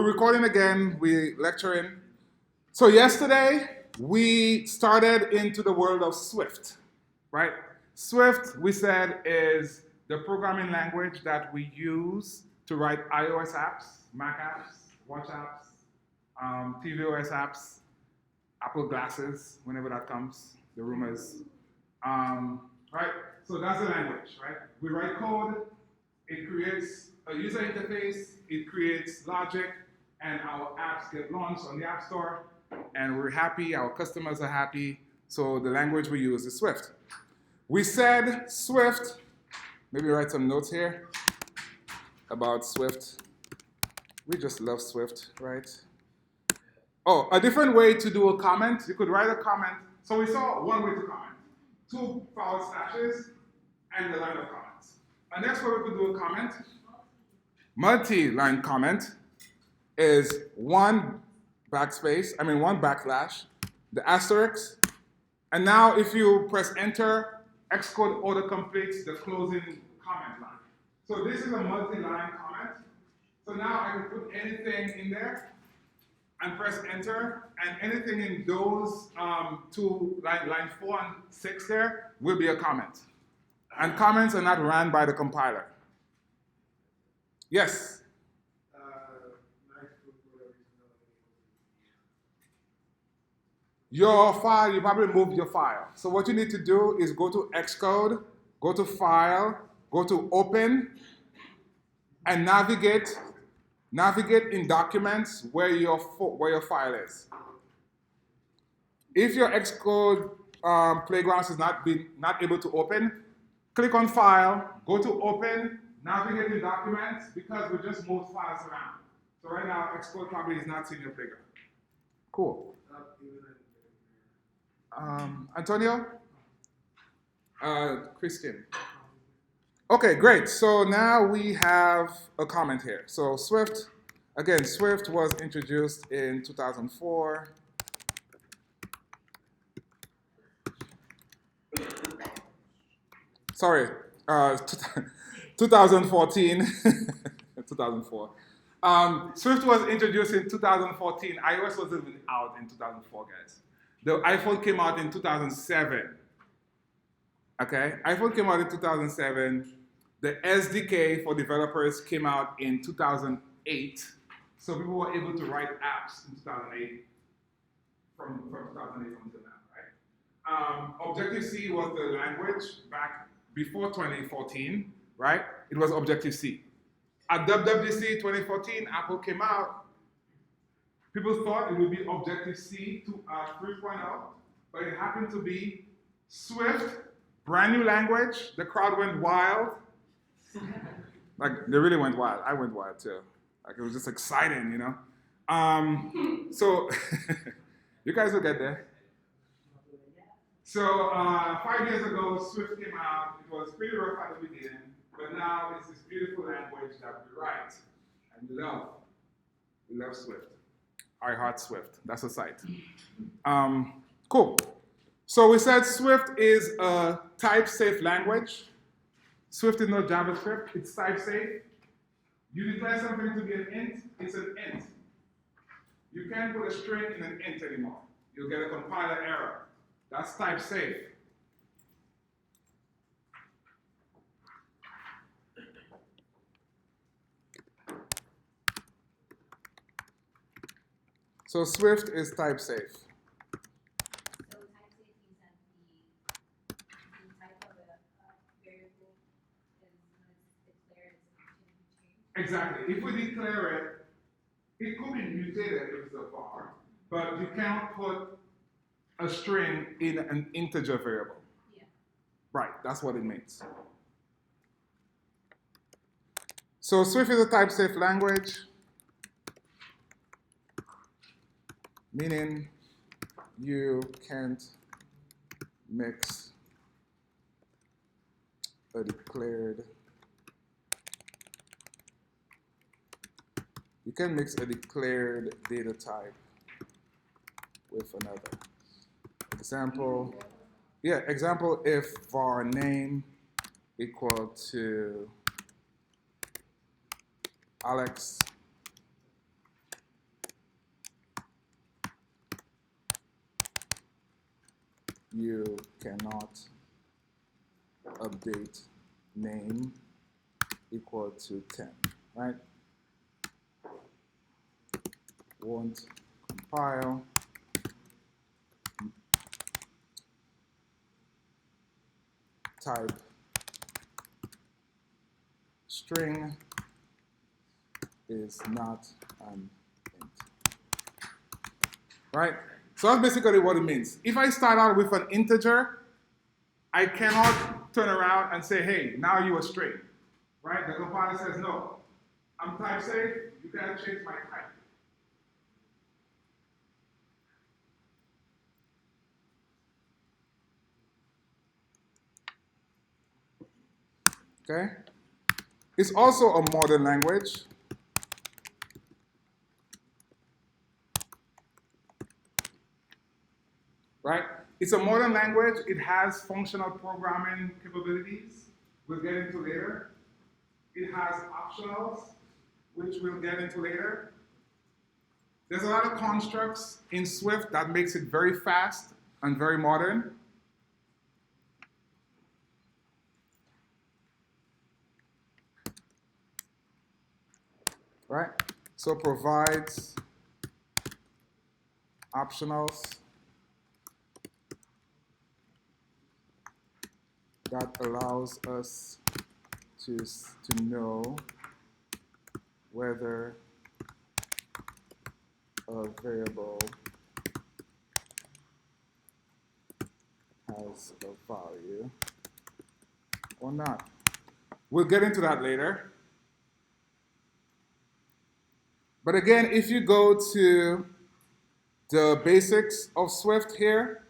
recording again, we lecturing. So yesterday, we started into the world of Swift, right? Swift, we said, is the programming language that we use to write iOS apps, Mac apps, Watch apps, tvOS apps, Apple glasses, whenever that comes, the rumors. Right? So that's the language, right? We write code, it creates a user interface, it creates logic, and our apps get launched on the App Store, and we're happy, our customers are happy, so the language we use is Swift. We said Swift, maybe write some notes here about Swift. We just love Swift, right? Oh, a different way to do a comment, you could write a comment. So we saw one way to comment, 2 forward slashes, and the line of comments. And next way we could do a comment, multi-line comment, is one backslash, the asterisk, and now if you press enter, Xcode auto-completes the closing comment line. So this is a multi-line comment. So now I can put anything in there and press enter, and anything in those two, line 4 and 6 there, will be a comment. And comments are not ran by the compiler. Yes? Your file, you probably moved your file. So what you need to do is go to Xcode, go to File, go to Open, and navigate in Documents where your file is. If your Xcode Playgrounds is not able to open, click on File, go to Open, navigate in Documents, because we just moved files around. So right now, Xcode probably is not seeing your playground. Cool. Antonio? Christian. Okay, great. So now we have a comment here. So Swift, again, Swift was introduced in 2004. Sorry, 2014. 2004. Swift was introduced in 2014. iOS wasn't even out in 2004, guys. The iPhone came out in 2007. Okay, iPhone came out in 2007. The SDK for developers came out in 2008. So people were able to write apps in 2008, from 2008 until now, right? Objective-C was the language back before 2014, right? It was Objective-C. At WWDC 2014, Apple came out. People thought it would be Objective-C 3.0, but it happened to be Swift, brand new language. The crowd went wild. Like, they really went wild. I went wild too. Like, it was just exciting, you know? So, you guys will get there. So, 5 years ago, Swift came out. It was pretty rough at the beginning, but now it's this beautiful language that we write and we love. We love Swift. I heart Swift. That's a site. Cool. So we said Swift is a type-safe language. Swift is not JavaScript. It's type-safe. You declare something to be an int, it's an int. You can't put a string in an int anymore. You'll get a compiler error. That's type-safe. So Swift is type-safe. So type-safe means that the type of a variable is when it's declared as a change. Exactly. If we declare it, it could be mutated if it's a var, but you can't put a string in an integer variable. Yeah. Right, that's what it means. So Swift is a type-safe language, meaning you can't mix a declared data type with another. Example if var name equal to Alex, you cannot update name equal to 10, right? Won't compile. Type string is not an int. Right? So that's basically what it means. If I start out with an integer, I cannot turn around and say, hey, now you're a string. Right? The compiler says, no, I'm type safe, you can't change my type. Okay? It's also a modern language. Right? It's a modern language. It has functional programming capabilities. We'll get into later. It has optionals, which we'll get into later. There's a lot of constructs in Swift that makes it very fast and very modern. Right? So provides optionals that allows us to know whether a variable has a value or not. We'll get into that later. But again, if you go to the basics of Swift here,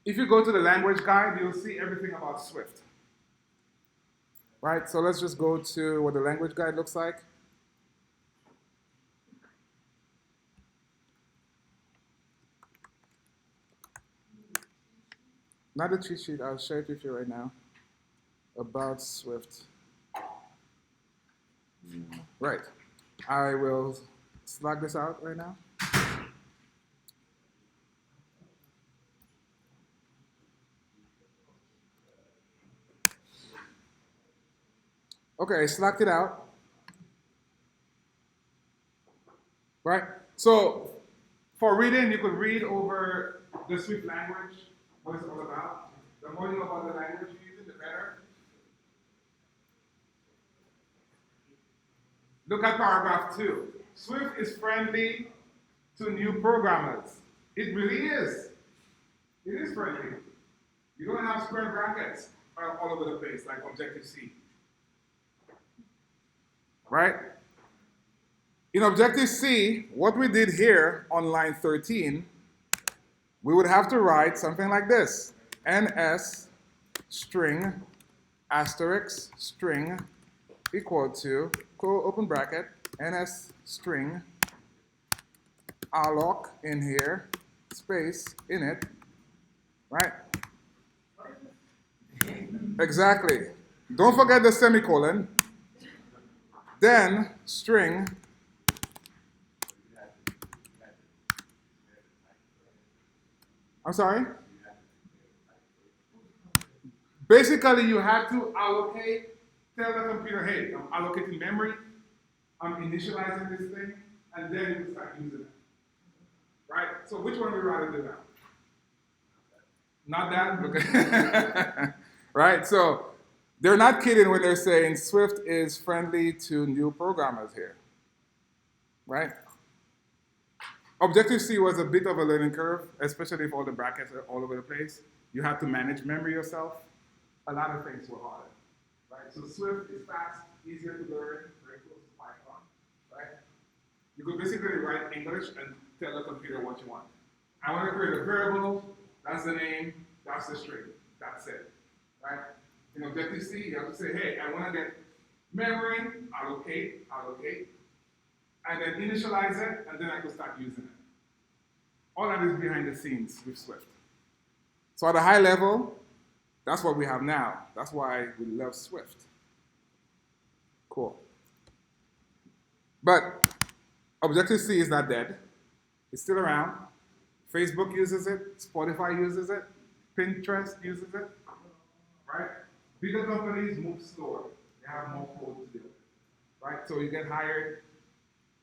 if you go to the language guide, you'll see everything about Swift. Right, so let's just go to what the language guide looks like. Not the cheat sheet, I'll share it with you right now. About Swift. Right, I will slug this out right now. Okay, I slacked it out. Right? So for reading, you could read over the Swift language, what it's all about. The more you know about the language you're using, the better. Look at paragraph 2. Swift is friendly to new programmers. It really is. It is friendly. You don't have square brackets all over the place like Objective-C. Right? In Objective-C, what we did here on line 13, we would have to write something like this. ns string asterisk string equal to, open bracket, ns string alloc in here, space in it, right? Exactly. Don't forget the semicolon. Then string I'm sorry? Basically, you have to allocate, tell the computer, hey, I'm allocating memory, I'm initializing this thing, and then you can start using it. Right? So which one would you rather do now? Not that? Okay. Right? So they're not kidding when they're saying Swift is friendly to new programmers here. Right? Objective-C was a bit of a learning curve, especially if all the brackets are all over the place. You have to manage memory yourself. A lot of things were harder. Right? So Swift is fast, easier to learn, very close to Python. Right? You could basically write English and tell the computer what you want. I want to create a variable, that's the name, that's the string. That's it. Right? In Objective-C, you have to say, hey, I want to get memory, allocate, and then initialize it, and then I can start using it. All that is behind the scenes with Swift. So at a high level, that's what we have now. That's why we love Swift. Cool. But Objective-C is not dead. It's still around. Facebook uses it, Spotify uses it, Pinterest uses it, right? Bigger companies move slower. They have more code to deal with, right? So you get hired,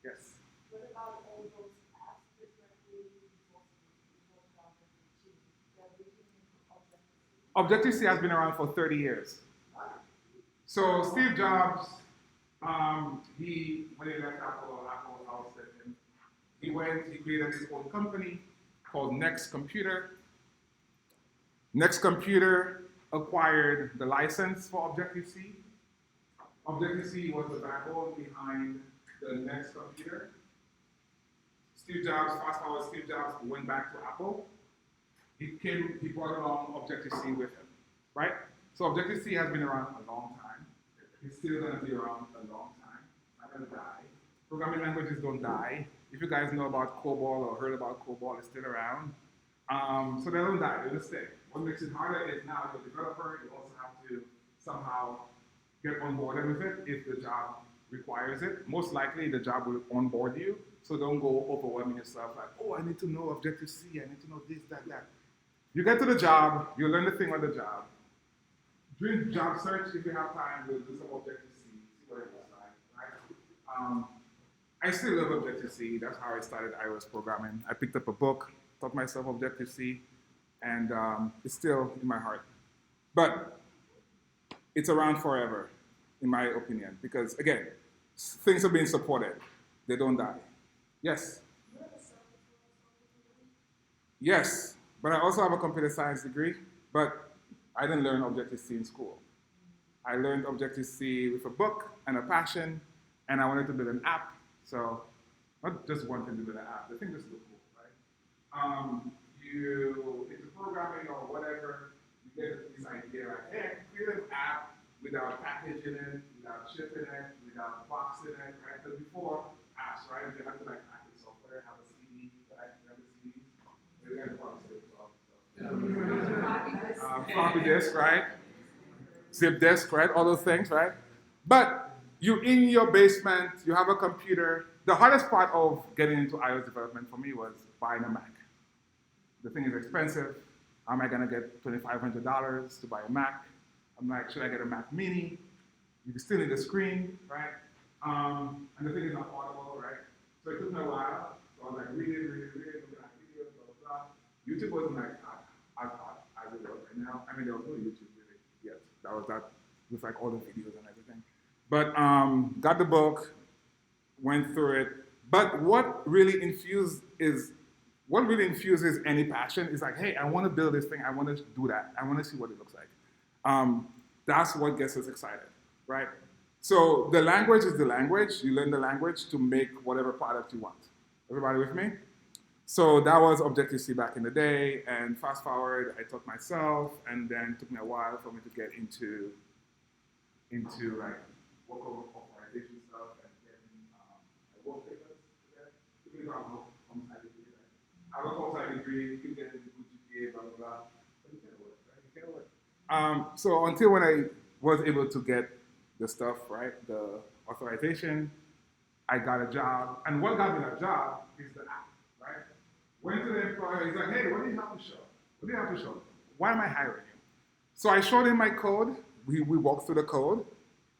yes. What about all those apps that directly involve Objective-C? They're reaching into Objective-C. Objective-C has been around for 30 years. So Steve Jobs, when he left Apple ousted him. He created his own company called Next Computer. Next Computer acquired the license for Objective-C. Objective-C was the backbone behind the Next Computer. Fast forward, Steve Jobs went back to Apple. He brought along Objective-C with him, right? So Objective-C has been around a long time. It's still going to be around a long time. It's not going to die. Programming languages don't die. If you guys know about COBOL or heard about COBOL, it's still around. So they don't die, they just stay. What makes it harder is now you're a developer, you also have to somehow get onboarded with it if the job requires it. Most likely the job will onboard you, so don't go overwhelming yourself like, oh, I need to know Objective-C, I need to know this, that. You get to the job, you learn the thing on the job. During job search, if you have time, we'll do some Objective-C, see what it looks like, right? I still love Objective-C. That's how I started iOS programming. I picked up a book, taught myself Objective-C, and it's still in my heart. But it's around forever, in my opinion, because again, things are being supported. They don't die. Yes? Yes, but I also have a computer science degree, but I didn't learn Objective-C in school. I learned Objective-C with a book and a passion, and I wanted to build an app. So, not just wanting to build an app, the thing just looked cool, right? You, into programming or whatever, you get this idea like, hey, I can create an app without packaging it, without shipping it, without boxing it, right? Because before apps, right, you have to like package software, have a CD, right? You have a CD, you have to box it, floppy disk, right? Zip disk, right? All those things, right? But you in your basement, you have a computer. The hardest part of getting into iOS development for me was buying a Mac. The thing is expensive. How am I gonna get $2,500 to buy a Mac? I'm like, should I get a Mac Mini? You still need a screen, right? And the thing is not portable, right? So it took me a while. So I was like, reading, looking at videos, blah, blah, blah. YouTube wasn't like as hot as it was right now. I mean, there was no YouTube really yet. That with like all the videos and everything. But got the book, went through it. But what really infuses any passion is like, hey, I want to build this thing. I want to do that. I want to see what it looks like. That's what gets us excited, right? So the language is the language. You learn the language to make whatever product you want. Everybody with me? So that was Objective-C back in the day. And fast forward, I taught myself, and then it took me a while for me to get into like work authorization stuff and getting work papers. You can talk about homicide degree, right? I have a homicide degree, you can get a good GPA, blah, blah, blah. But you can't work, right? You can't work. So until when I was able to get the stuff, right, the authorization, I got a job. And what got me that job is the app, right? Went to the employer, he's like, hey, what do you have to show? What do you have to show? Why am I hiring you? So I showed him my code. We walked through the code.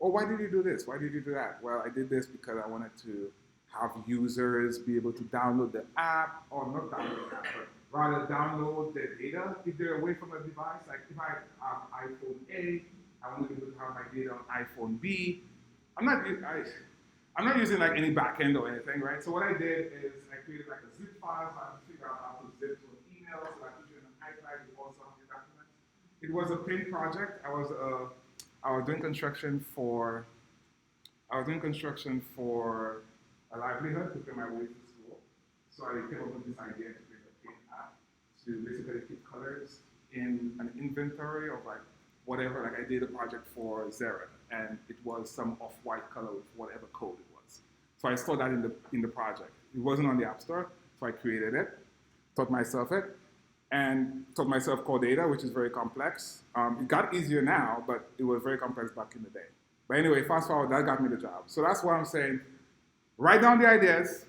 Oh, why did you do this? Why did you do that? Well, I did this because I wanted to have users be able to download the app, or not download the app, but rather download the data if they're away from a device. Like if I have iPhone A, I want to be able to have my data on iPhone B. I'm not using like any backend or anything, right? So what I did is I created like a zip file, so I had to figure out how to zip to an email, so I could use an iPad with all sorts of documents. It was a paid project. I was doing construction for a livelihood to pay my way to school. So I came up with this idea to create a paid app to basically keep colors in an inventory of like whatever. Like I did a project for Zara, and it was some off-white color with whatever code it was. So I stored that in the project. It wasn't on the App Store, so I created it, taught myself it, and taught myself core data, which is very complex. It got easier now, but it was very complex back in the day. But anyway, fast forward, that got me the job. So that's what I'm saying. Write down the ideas,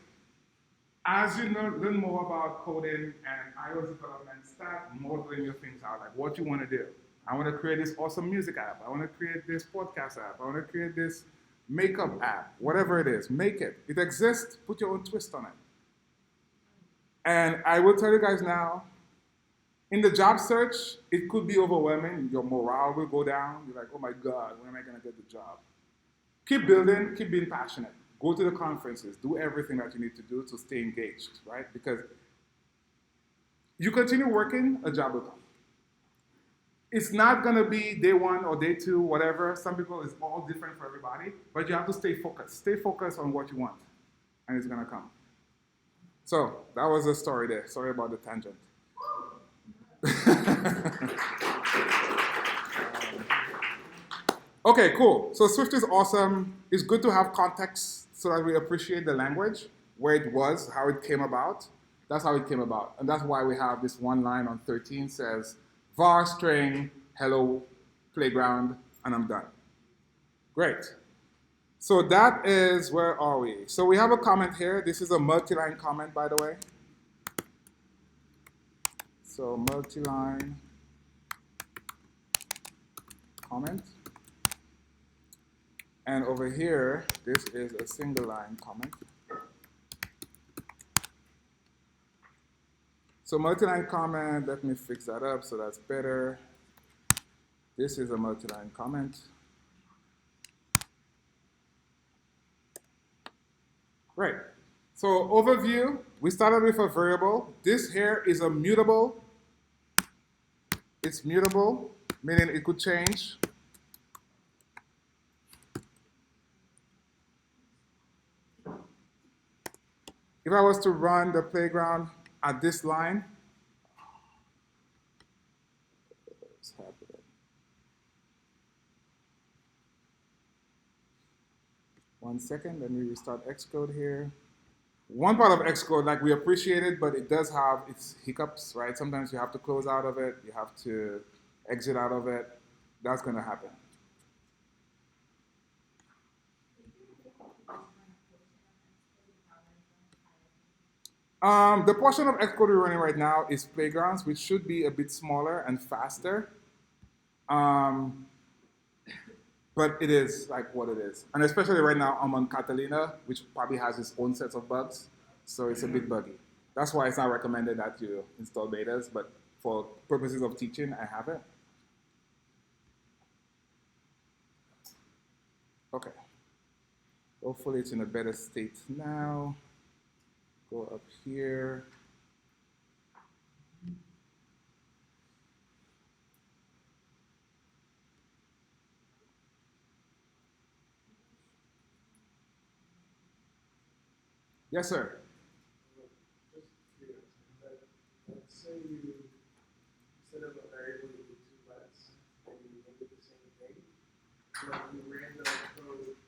As you learn more about coding and iOS development, start modeling your things out, like what you want to do. I want to create this awesome music app. I want to create this podcast app. I want to create this makeup app. Whatever it is, make it. It exists. Put your own twist on it. And I will tell you guys now, in the job search, it could be overwhelming. Your morale will go down. You're like, oh my God, when am I going to get the job? Keep building, keep being passionate. Go to the conferences, do everything that you need to do to stay engaged, right? Because you continue working, a job will come. It's not gonna be day one or day two, whatever. Some people, it's all different for everybody, but you have to stay focused. Stay focused on what you want, and it's gonna come. So that was the story there. Sorry about the tangent. Okay, cool. So Swift is awesome. It's good to have context so that we appreciate the language, where it was, how it came about. That's how it came about. And that's why we have this one line on 13 says, var string, hello, playground, and I'm done. Great. So that is, where are we? So we have a comment here. This is a multi-line comment, by the way. So multi-line comment. And over here, this is a single line comment. So multi-line comment, let me fix that up so that's better. This is a multi-line comment. Great. So overview, we started with a variable. This here is a mutable. It's mutable, meaning it could change. If I was to run the playground at this line, what's happening? One second, let me restart Xcode here. One part of Xcode, like we appreciate it, but it does have its hiccups, right? Sometimes you have to close out of it, you have to exit out of it. That's going to happen. The portion of Xcode we're running right now is playgrounds, which should be a bit smaller and faster. But it is like what it is. And especially right now, I'm on Catalina, which probably has its own sets of bugs. So it's a bit buggy. That's why it's not recommended that you install betas, but for purposes of teaching, I have it. Okay. Hopefully it's in a better state now. Go up here. Yes, sir. Just curious, let's say you set up a variable with two lets and you make it the same thing, but you ran the code.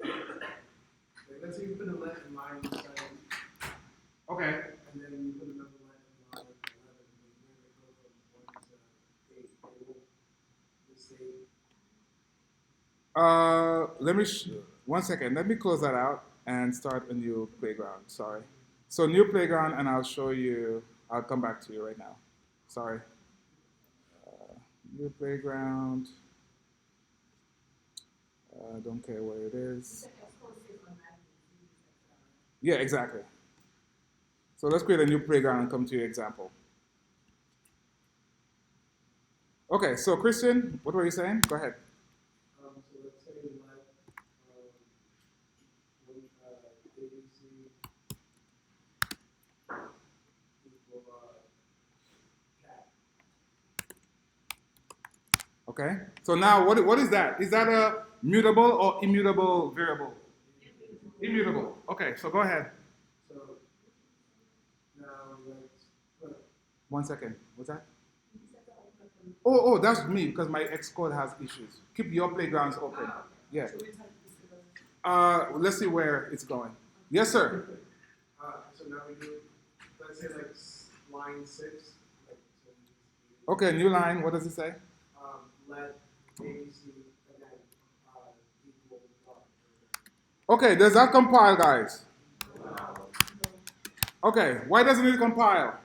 Like, let's say you put a let in line 7. Okay. And then you put another line in line 11, and you ran the code from 1 to 8. It will the same. Let me, one second. Let me close that out and start a new playground. Sorry. So new playground, and I'll show you. I'll come back to you right now. Sorry. New playground. I don't care where it is. Yeah, exactly. So let's create a new playground and come to your example. Okay, so Christian, what were you saying? Go ahead. So let's say you let ABC equal cat. Okay. So now, what is that? Is that a mutable or immutable variable? Immutable. Okay. So go ahead. So now let's put. One second. What's that? Oh, that's me because my Xcode has issues. Keep your playgrounds open. Yeah. Let's see where it's going. Yes, sir. So now we do, let's say like line 6. Like, Okay, new line. What does it say? Let ABC and then equal. Okay, does that compile, guys? Okay, why doesn't it compile?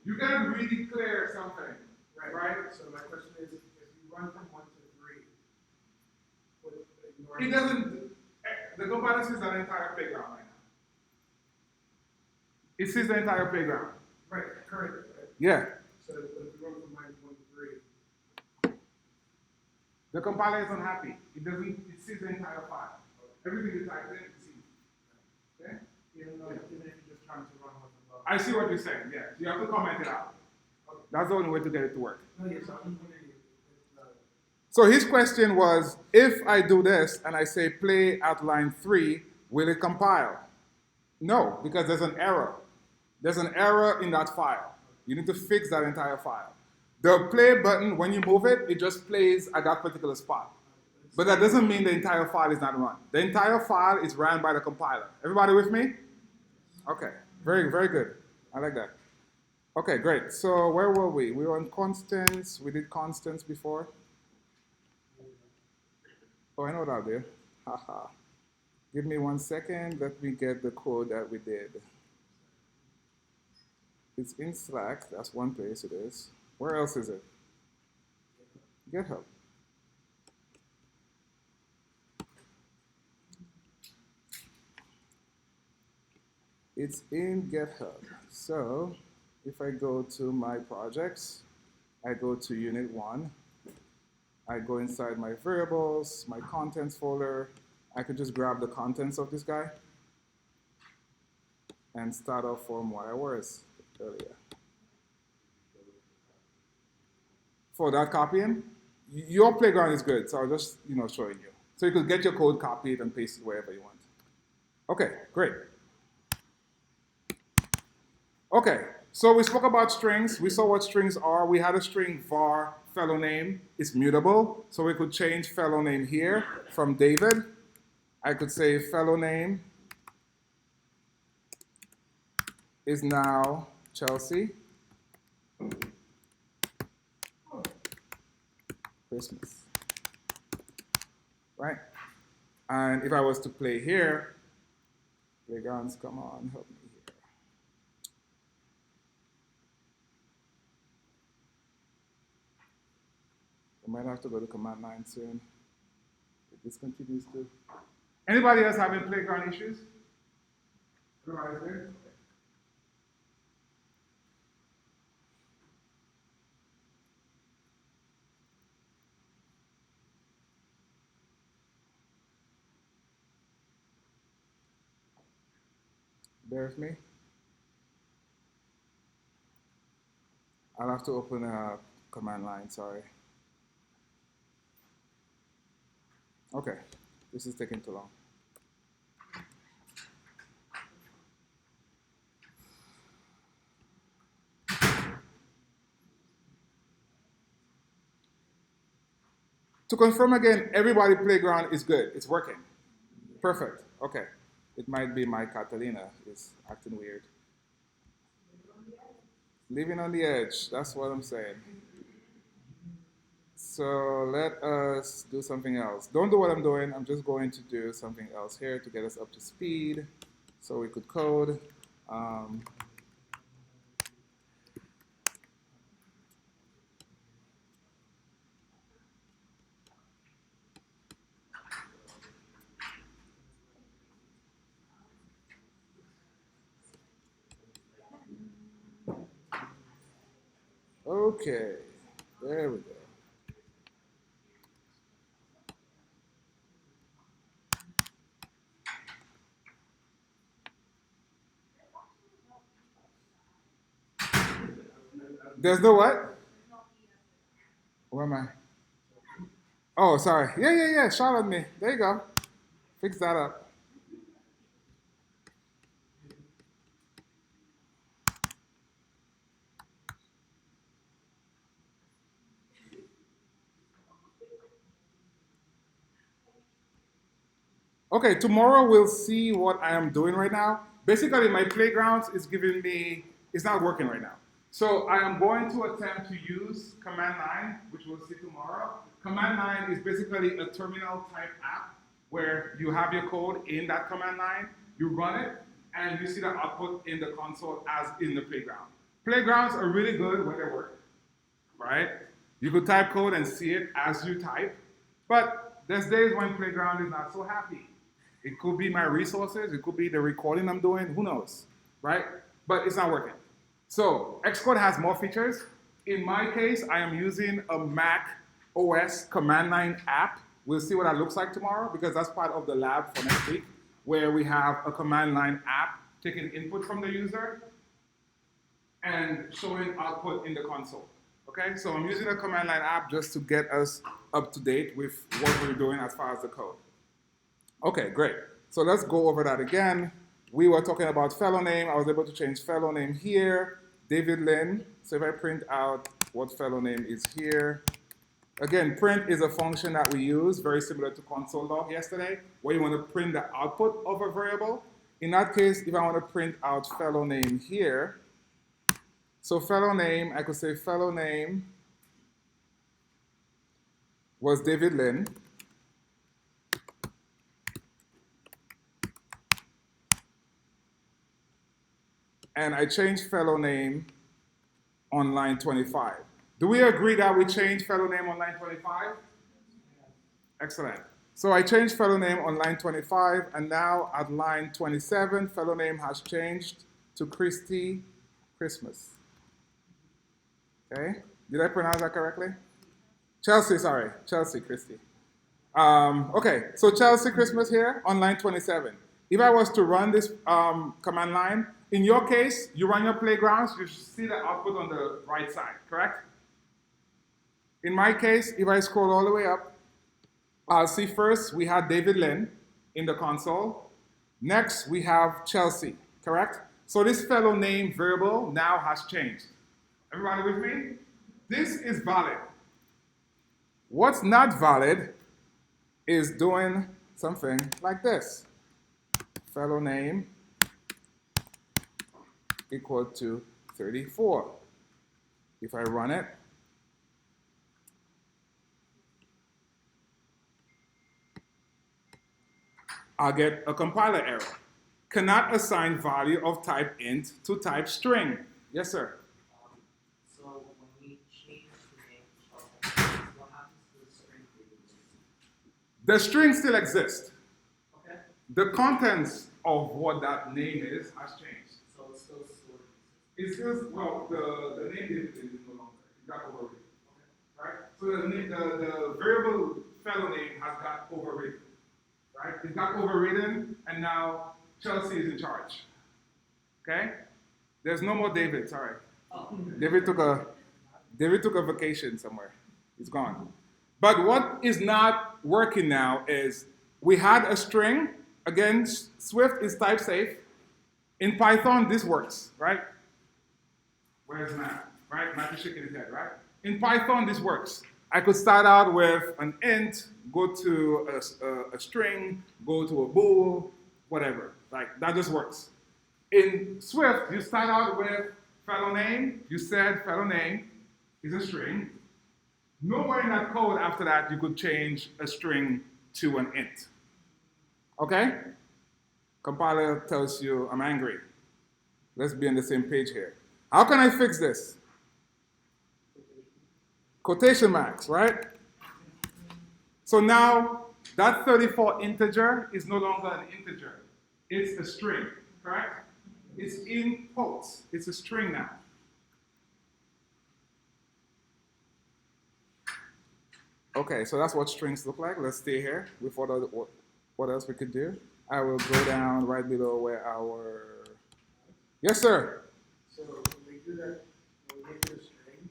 You gotta really clear something, right? So my question is, if you run from 1 to 3, It doesn't, the compiler sees that entire playground right now. It sees the entire playground. Right, currently, right? Yeah. So if we run from 1 to 3, The compiler is unhappy. It doesn't, it sees the entire file. Everything you type in, it sees. Okay? even if you're just trying to run what's above. I see what you're saying, yeah. You have to comment it out. That's the only way to get it to work. No, yes, I'm wondering if So his question was, if I do this and I say play at line 3, will it compile? No, because there's an error. There's an error in that file. You need to fix that entire file. The play button, when you move it, it just plays at that particular spot. But that doesn't mean the entire file is not run. The entire file is ran by the compiler. Everybody with me? Okay, very, very good. I like that. Okay, great. So where were we? We were on constants. We did constants before. Oh, I know what I'll do. Haha. Give me 1 second. Let me get the code that we did. It's in Slack. That's one place it is. Where else is it? GitHub. It's in GitHub. So if I go to my projects, I go to unit 1. I go inside my variables, my contents folder. I could just grab the contents of this guy and start off from what I was earlier. For that copying, your playground is good, so I'll just showing you. So you could get your code copied and paste it wherever you want. Okay, great. Okay, so we spoke about strings. We saw what strings are. We had a string var fellow name. It's mutable, so we could change fellow name here from David. I could say fellow name is now Chelsea. Christmas. Right? And if I was to play here, playgrounds, come on, help me here. I might have to go to command line soon. If this continues to. Anybody else having playground issues? Everybody's good? Bear with me. I'll have to open a command line, sorry. Okay, this is taking too long. To confirm again, everybody playground is good. It's working. Perfect. Okay. It might be my Catalina is acting weird. Living on the edge. That's what I'm saying. So let us do something else. Don't do what I'm doing. I'm just going to do something else here to get us up to speed so we could code. Okay, there we go. There's no what? Where am I? Oh, sorry. Yeah. Shout at me. There you go. Fix that up. Okay, tomorrow we'll see what I am doing right now. Basically, my playgrounds is giving me, it's not working right now. So I am going to attempt to use command line, which we'll see tomorrow. Command line is basically a terminal type app where you have your code in that command line, you run it, and you see the output in the console as in the playground. Playgrounds are really good when they work, right? You could type code and see it as you type, but there's days when playground is not so happy. It could be my resources, it could be the recording I'm doing, who knows, right? But it's not working. So Xcode has more features. In my case, I am using a Mac OS command line app. We'll see what that looks like tomorrow because that's part of the lab for next week, where we have a command line app taking input from the user and showing output in the console. Okay, so I'm using a command line app just to get us up to date with what we're doing as far as the code. Okay, great. So let's go over that again. We were talking about fellow name. I was able to change fellow name here. David Lynn. So if I print out what fellow name is here. Again, print is a function that we use, very similar to console log yesterday, where you want to print the output of a variable. In that case, if I want to print out fellow name here, so fellow name, I could say fellow name was David Lynn. And I changed fellow name on line 25. Do we agree that we changed fellow name on line 25? Excellent. So I changed fellow name on line 25, and now at line 27, fellow name has changed to Christy Christmas. Okay, did I pronounce that correctly? Chelsea, sorry, Chelsea Christy. Okay, so Chelsea Christmas here on line 27. If I was to run this command line, in your case, you run your playgrounds, you should see the output on the right side, correct? In my case, if I scroll all the way up, I'll see first we had David Lynn in the console. Next, we have Chelsea, correct? So this fellow name variable now has changed. Everybody with me? This is valid. What's not valid is doing something like this. Fellow name equal to 34. If I run it, I'll get a compiler error. Cannot assign value of type int to type string. Yes, sir? So when we change the name of what happens to the string variable? The string still exists. Okay. The contents of what that name is has changed. So it's still stored. It's just, well, the name David Lynn is no longer. It got overridden. Okay. Right? So the variable fellow name has got overridden. Right? It got overridden, and now Chelsea is in charge. Okay? There's no more David, sorry. Oh. David took a vacation somewhere. He's gone. But what is not working now is we had a string. Again, Swift is type safe. In Python, this works, right? Where's Matt? Right? Matt is shaking his head, right? In Python, this works. I could start out with an int, go to a string, go to a bool, whatever. Like, that just works. In Swift, you start out with fellow name. You said fellow name is a string. Nowhere in that code after that you could change a string to an int. Okay? Compiler tells you I'm angry. Let's be on the same page here. How can I fix this? Quotation marks, right? So now that 34 integer is no longer an integer. It's a string, correct? It's in quotes. It's a string now. Okay, so that's what strings look like. Let's stay here with what else we could do. I will go down right below where our... Yes, sir? So when we do that, when we make it a string,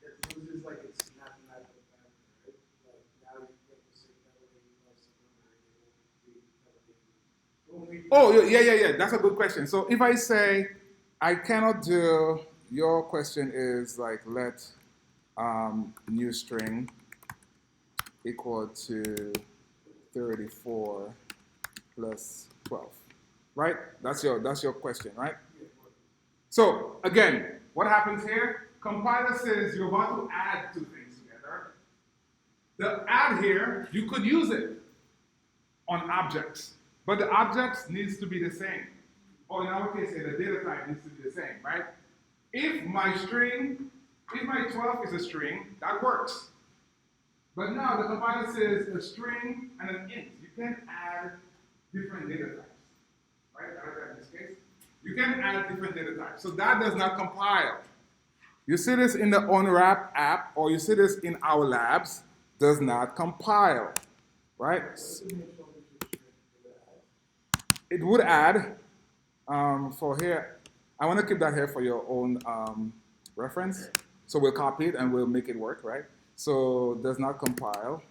it loses like its mathematical factor, right? Like now you get to say fellow name plus another name, Oh, yeah. That's a good question. So if I say, I cannot do, your question is like, let new string equal to 34 plus 12, right? That's your question, right? So again, what happens here? Compiler says you're about to add two things together. The add here, you could use it. on objects. But the objects needs to be the same. Or in our case, the data type needs to be the same, right? If my 12 is a string, that works. But now the compiler says a string and an int. You can't add different data types, right? In this case, you can add different data types. So that does not compile. You see this in the Unwrap app, or you see this in our labs, does not compile, right? It would add, for here, I want to keep that here for your own reference. So we'll copy it and we'll make it work, right? So does not compile.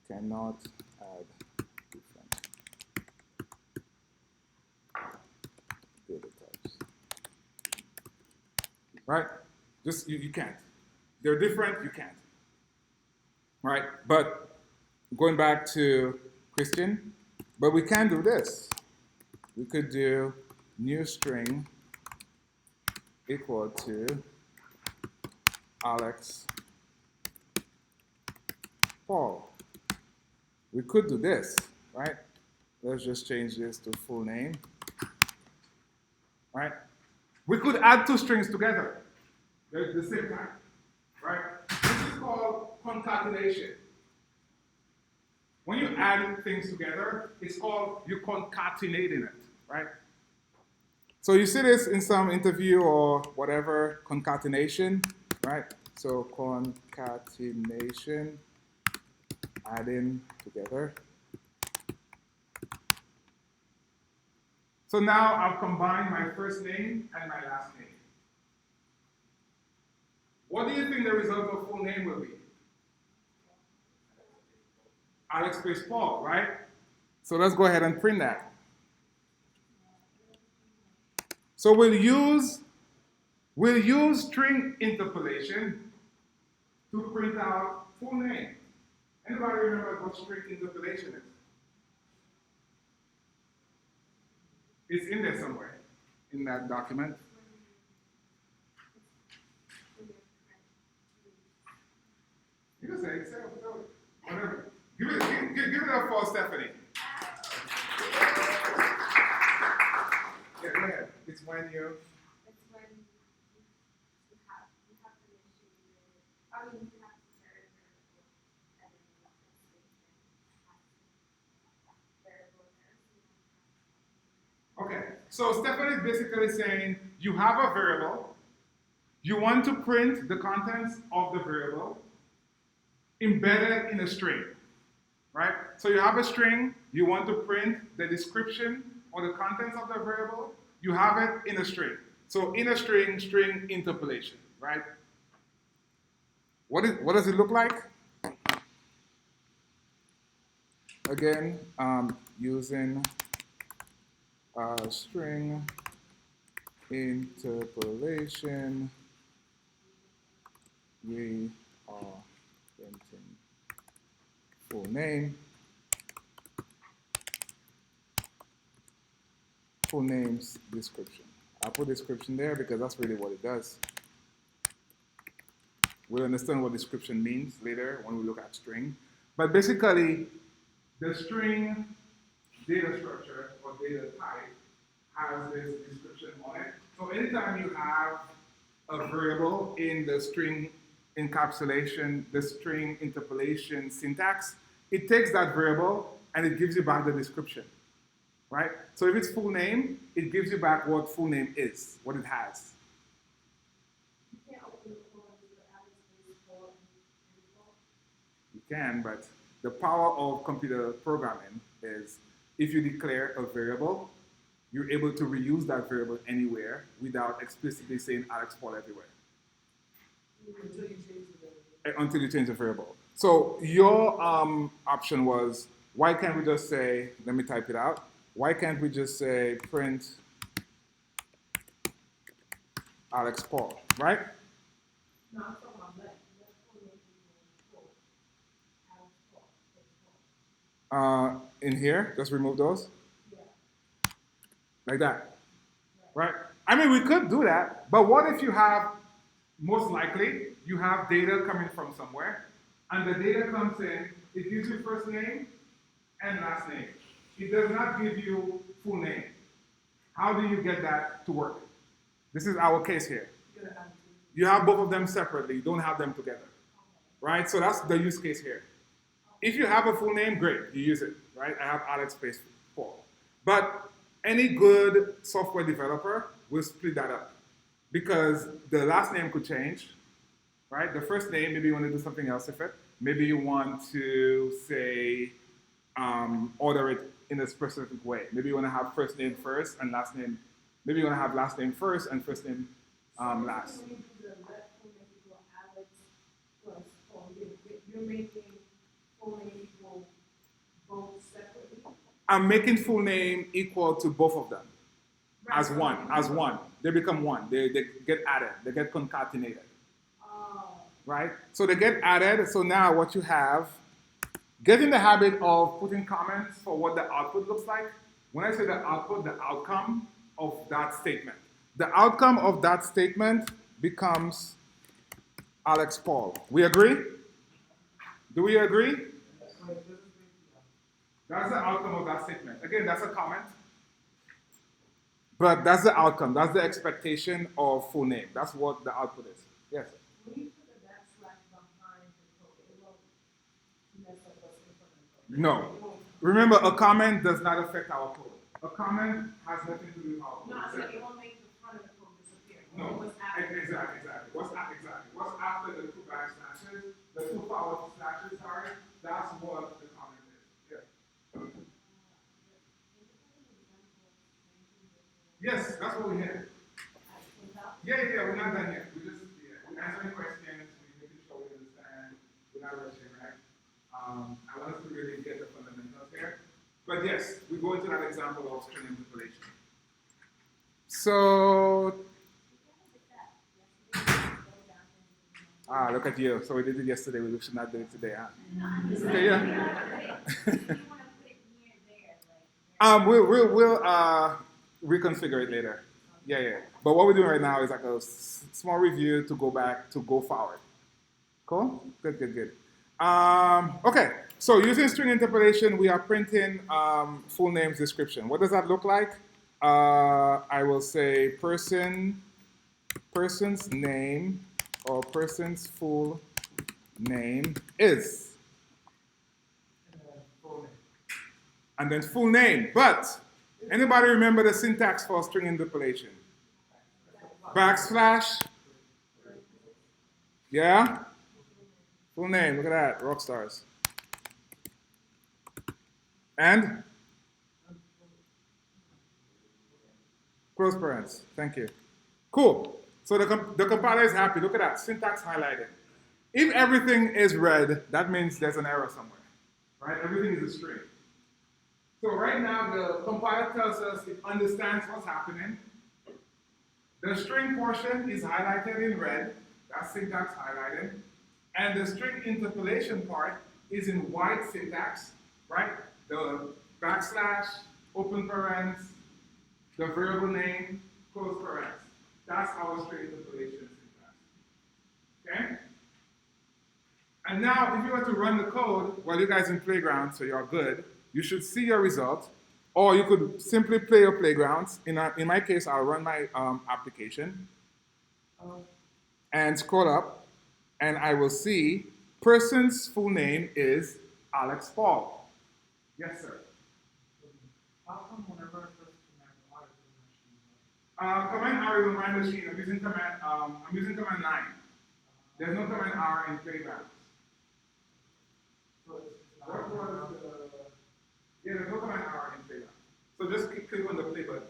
Cannot add different data types. Right? Just, you can't. They're different, you can't. Right? But going back to Christian, but we can do this. We could do new string equal to Alex Paul. We could do this, right? Let's just change this to full name, right? We could add two strings together at the same time, right? This is called concatenation. When you add things together, it's called you concatenating it, right? So you see this in some interview or whatever, concatenation, right? So concatenation, adding together. So now I've combined my first name and my last name. What do you think the result of full name will be? Alex space Paul, right? So let's go ahead and print that. So we'll use string interpolation to print out full name. Anybody remember what string interpolation is? It's in there somewhere, in that document. You can say it, whatever. Give it up for Stephanie. Yeah, go ahead. It's when you. It's when you have an issue with, I mean, you have to carry a variable and then you have to variable there. Okay, so Stephanie is basically saying you have a variable, you want to print the contents of the variable embedded in a string, right? So you have a string, you want to print the description or the contents of the variable, you have it in a string. So in a string, string interpolation, right? What does it look like? Again, using string interpolation, we are printing full name, full name's description. I'll put description there because that's really what it does. We'll understand what description means later when we look at string. But basically, the string data structure or data type has this description on it. So anytime you have a variable in the string encapsulation, the string interpolation syntax, it takes that variable and it gives you back the description, right? So if it's full name, it gives you back what full name is, what it has. You can't open the full and do the Alex space Paul and Paul. You can, but the power of computer programming is if you declare a variable, you're able to reuse that variable anywhere without explicitly saying Alex Paul everywhere. Until you change the variable. Until you change the variable. So your option was, why can't we just say, let me type it out. Why can't we just say print Alex Paul, right? No, I'm talking about that. That's full name equals Paul. Alex Paul. Space Paul. In here, just remove those, Yeah. like that, right? I mean, we could do that, but what if you have most likely, you have data coming from somewhere, and the data comes in, it gives you first name and last name. It does not give you full name. How do you get that to work? This is our case here. You have both of them separately, you don't have them together. Right? So that's the use case here. If you have a full name, great, you use it. Right? I have Alex space Paul. But any good software developer will split that up because the last name could change, right? The first name, maybe you want to do something else with it. Maybe you want to say, order it in a specific way. Maybe you want to have first name first and last name. Maybe you want to have last name first and first name last. When you do the left full name equal Alex plus Paul, you're making full name equal both separately? I'm making full name equal to both of them as one. They become one. They get added. They get concatenated. Right? So they get added. So now what you have, get in the habit of putting comments for what the output looks like. When I say the output, the outcome of that statement. The outcome of that statement becomes Alex Paul. We agree? Do we agree? That's the outcome of that statement. Again, that's a comment. But that's the outcome. That's the expectation of full name. That's what the output is. Yes? When you put a backslash behind the code, it won't mess up what's in front of the code. No. It won't. Remember, a comment does not affect our code. A comment has nothing to do with our code. No, I said it won't make the front of the code disappear. No. What's after. Exactly. What's after the two backslashes, the two forward slashes, sorry, that's what the comment is. Yeah. Yes, that's what we had. Yeah, we're not done yet. We're answering questions, we're making sure we understand, we're not rushing, right? I want us to really get the fundamentals here. But yes, we go into that example of string interpolation. So, look at you. So we did it yesterday, we should not do it today, huh? Okay, yeah. We'll reconfigure it later. Yeah. But what we're doing right now is like a small review to go forward. Cool? Good. Okay, so using string interpolation, we are printing full names description. What does that look like? I will say person's name or person's full name is. And then full name. But anybody remember the syntax for string interpolation? Backslash. Yeah? Full name, look at that, rock stars. And? Close parents, thank you. Cool. So the compiler is happy, look at that, syntax highlighted. If everything is red, that means there's an error somewhere, right? Everything is a string. So right now, the compiler tells us it understands what's happening. The string portion is highlighted in red, that's syntax highlighted. And the string interpolation part is in white syntax, right? The backslash, open parens, the variable name, close parens. That's our string interpolation syntax. Okay? And now, if you were to run the code while you guys in playground, so you're good, you should see your result. Or you could simply play your playgrounds. In my case, I'll run my application and scroll up, and I will see person's full name is Alex Paul. Yes, sir. How come whenever I press command R, Command R is on my machine. I'm using command 9. There's no command R in playgrounds. There's no command R in playground. So just click on the play button.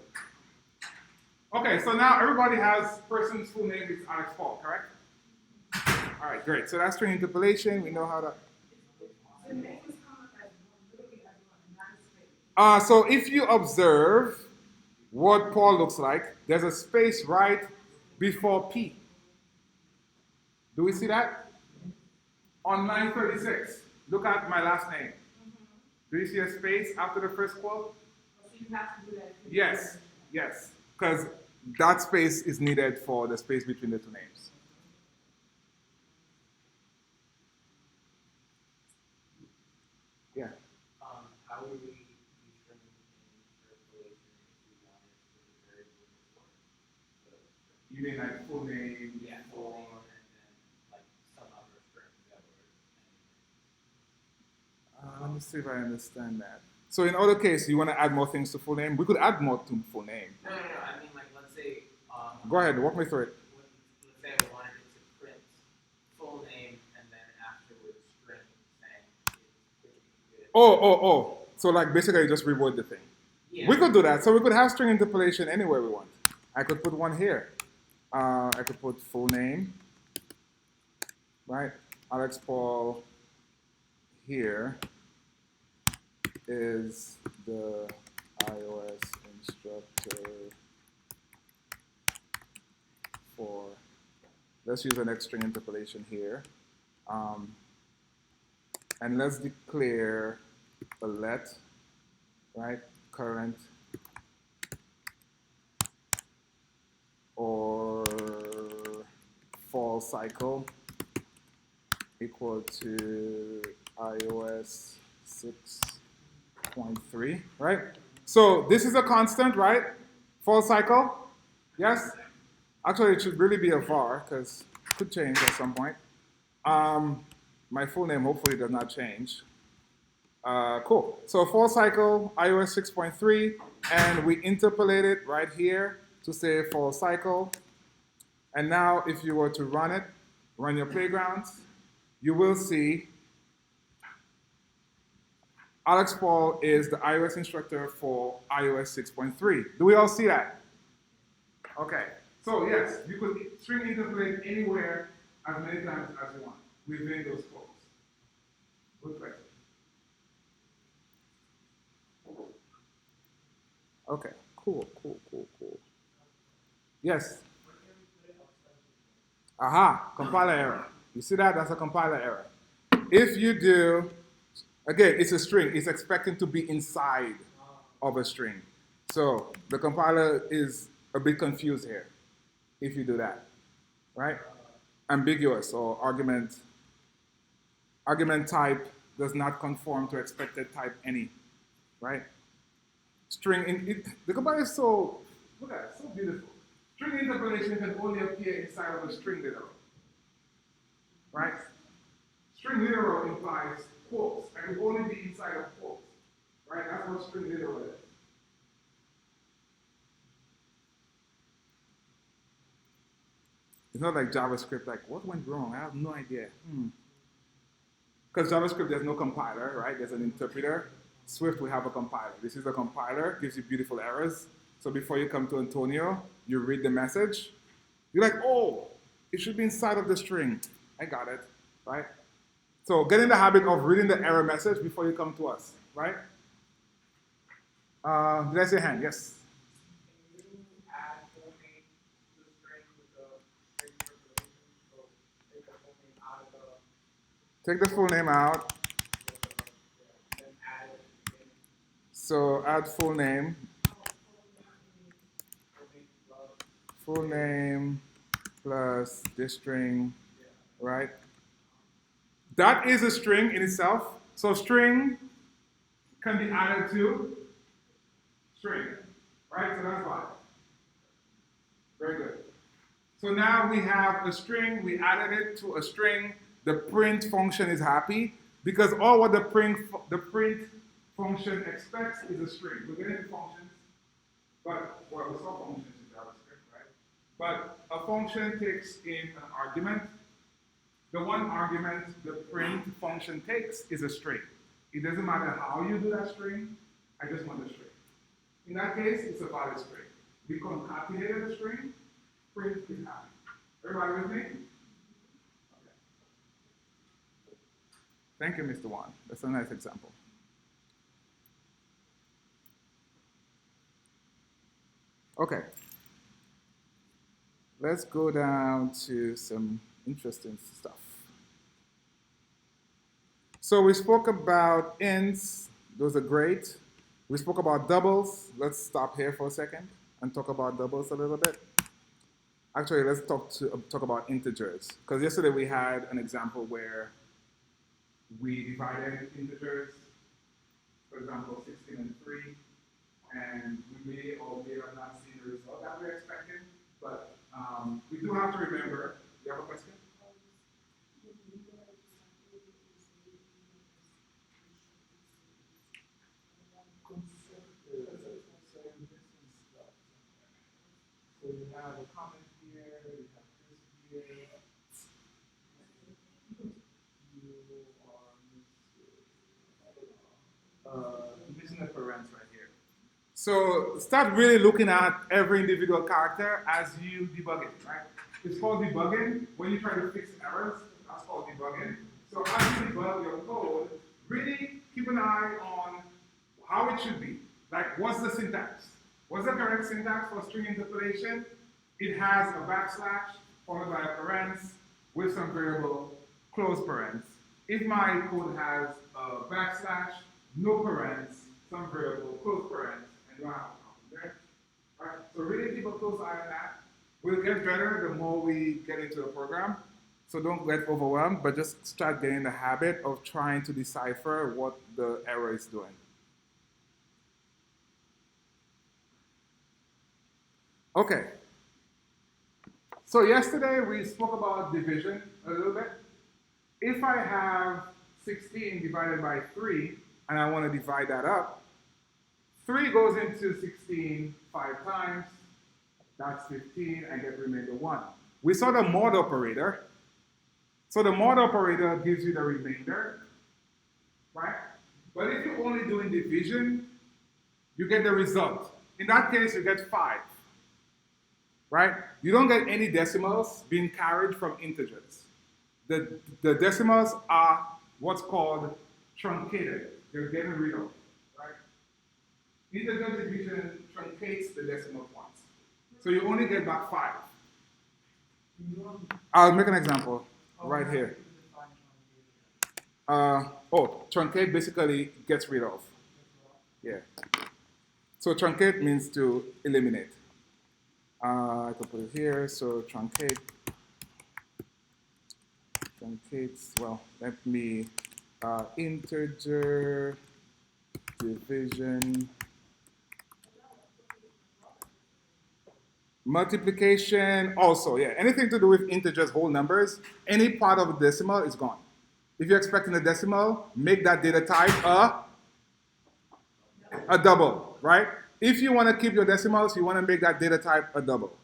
Okay, so now everybody has person's full name is Alex Paul, correct? All right, great. So that's string interpolation. We know how to. So if you observe what Paul looks like, there's a space right before P. Do we see that? On line 36, look at my last name. Do you see a space after the first quote? So you have to do that. Yes, because that space is needed for the space between the two names. would we be string interpolation if we wanted to put the variable before the string? You mean like full name? Yeah, full name and then like some other string that were Let me see if I understand that. So in other case, you want to add more things to full name? We could add more to full name. No. I mean, like, let's say. Go ahead, walk me through it. Let's say I wanted it to print full name and then afterwards string saying it. Oh. So like basically just reword the thing. Yeah. We could do that. So we could have string interpolation anywhere we want. I could put one here. I could put full name, right? Alex Paul here is the iOS instructor for, let's use an X string interpolation here. And let's declare a let, right? Current or fall cycle equal to iOS 6.3, right? So this is a constant, right? Fall cycle, yes? Actually, it should really be a var because it could change at some point. My full name hopefully does not change. Cool. So fall cycle, iOS 6.3, and we interpolate it right here to say fall cycle. And now if you were to run it, run your playgrounds, you will see Alex Paul is the iOS instructor for iOS 6.3. Do we all see that? Okay. So yes, you could string interpolate anywhere as many times as you want within those quotes. Good question. Okay, cool. Yes? Aha, compiler error. You see that? That's a compiler error. If you do, again, it's a string. It's expecting to be inside of a string. So the compiler is a bit confused here if you do that, right? Ambiguous or argument type does not conform to expected type any, right? The compiler is so, look at it, so beautiful. String interpolation can only appear inside of a string literal, right? String literal implies quotes, and it will only be inside of quotes, right? That's what string literal is. It's not like JavaScript, like, what went wrong? I have no idea. Because JavaScript, there's no compiler, right? There's an interpreter. Swift, we have a compiler. This is a compiler, gives you beautiful errors. So before you come to Antonio, you read the message. You're like, oh, it should be inside of the string. I got it, right? So get in the habit of reading the error message before you come to us, right? Did I say hand? Yes. Can you add full name to the string with the string interpolation? So take the full name out of the, Take the full name out. then add it in So add full name. full name plus, Full name plus this string, right? That is a string in itself. So string can be added to string, right? So that's why. Very good. So now we have a string, we added it to a string. The print function is happy because all what the print function expects is a string. We're getting to functions, but well, we saw functions in JavaScript, right? But a function takes in an argument. The one argument the print function takes is a string. It doesn't matter how you do that string, I just want the string. In that case, it's a valid string. We concatenated a string, print is happy. Everybody with me? Okay. Thank you, Mr. Wan. That's a nice example. Okay. Let's go down to some interesting stuff. So we spoke about ints. Those are great. We spoke about doubles. Let's stop here for a second and talk about doubles a little bit. Actually, let's talk about integers. Because yesterday we had an example where we divided integers for example, 16 and 3, and we may or may have not seen the result that we're expecting, but we do have to remember, you have a question? So you have a comment here, you have this here. You are missing a parent right here. So start really looking at every individual character as you debug it, right? It's called debugging. When you try to fix errors, that's called debugging. So as you debug your code, really keep an eye on how it should be. Like, what's the syntax? What's the correct syntax for string interpolation? It has a backslash followed by a parens with some variable, close parens. If my code has a backslash, no parens, some variable, close parens, and you don't have a problem there. Right? So really keep a close eye on that. We'll get better the more we get into the program. So don't get overwhelmed, but just start getting the habit of trying to decipher what the error is doing. Okay. So yesterday we spoke about division a little bit. If I have 16 divided by 3, and I want to divide that up, 3 goes into 16 5 times. That's 15. I get remainder 1. We saw the mod operator. So the mod operator gives you the remainder, right? But if you're only doing division, you get the result. In that case, you get 5, right? You don't get any decimals being carried from integers. The decimals are what's called truncated. They're getting rid of, right? Integer division truncates the decimal points. So you only get back 5. I'll make an example right here. Truncate basically gets rid of. Yeah. So truncate means to eliminate. I can put it here. So truncates, well, let me, integer division. Multiplication also, yeah. Anything to do with integers, whole numbers, any part of a decimal is gone. If you're expecting a decimal, make that data type a double, right? If you want to keep your decimals, you want to make that data type a double.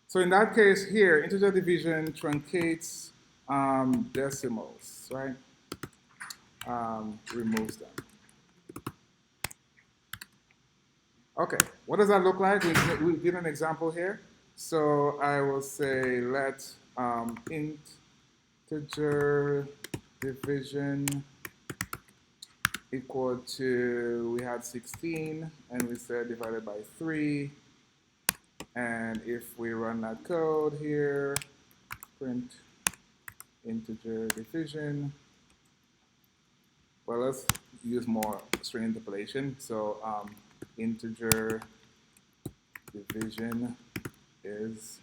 So in that case here, integer division truncates decimals, right? Removes them. Okay, what does that look like? We did an example here. So I will say let integer division equal to, we had 16, and we said divided by 3. And if we run that code here, print integer division, well, let's use more string interpolation. So integer division is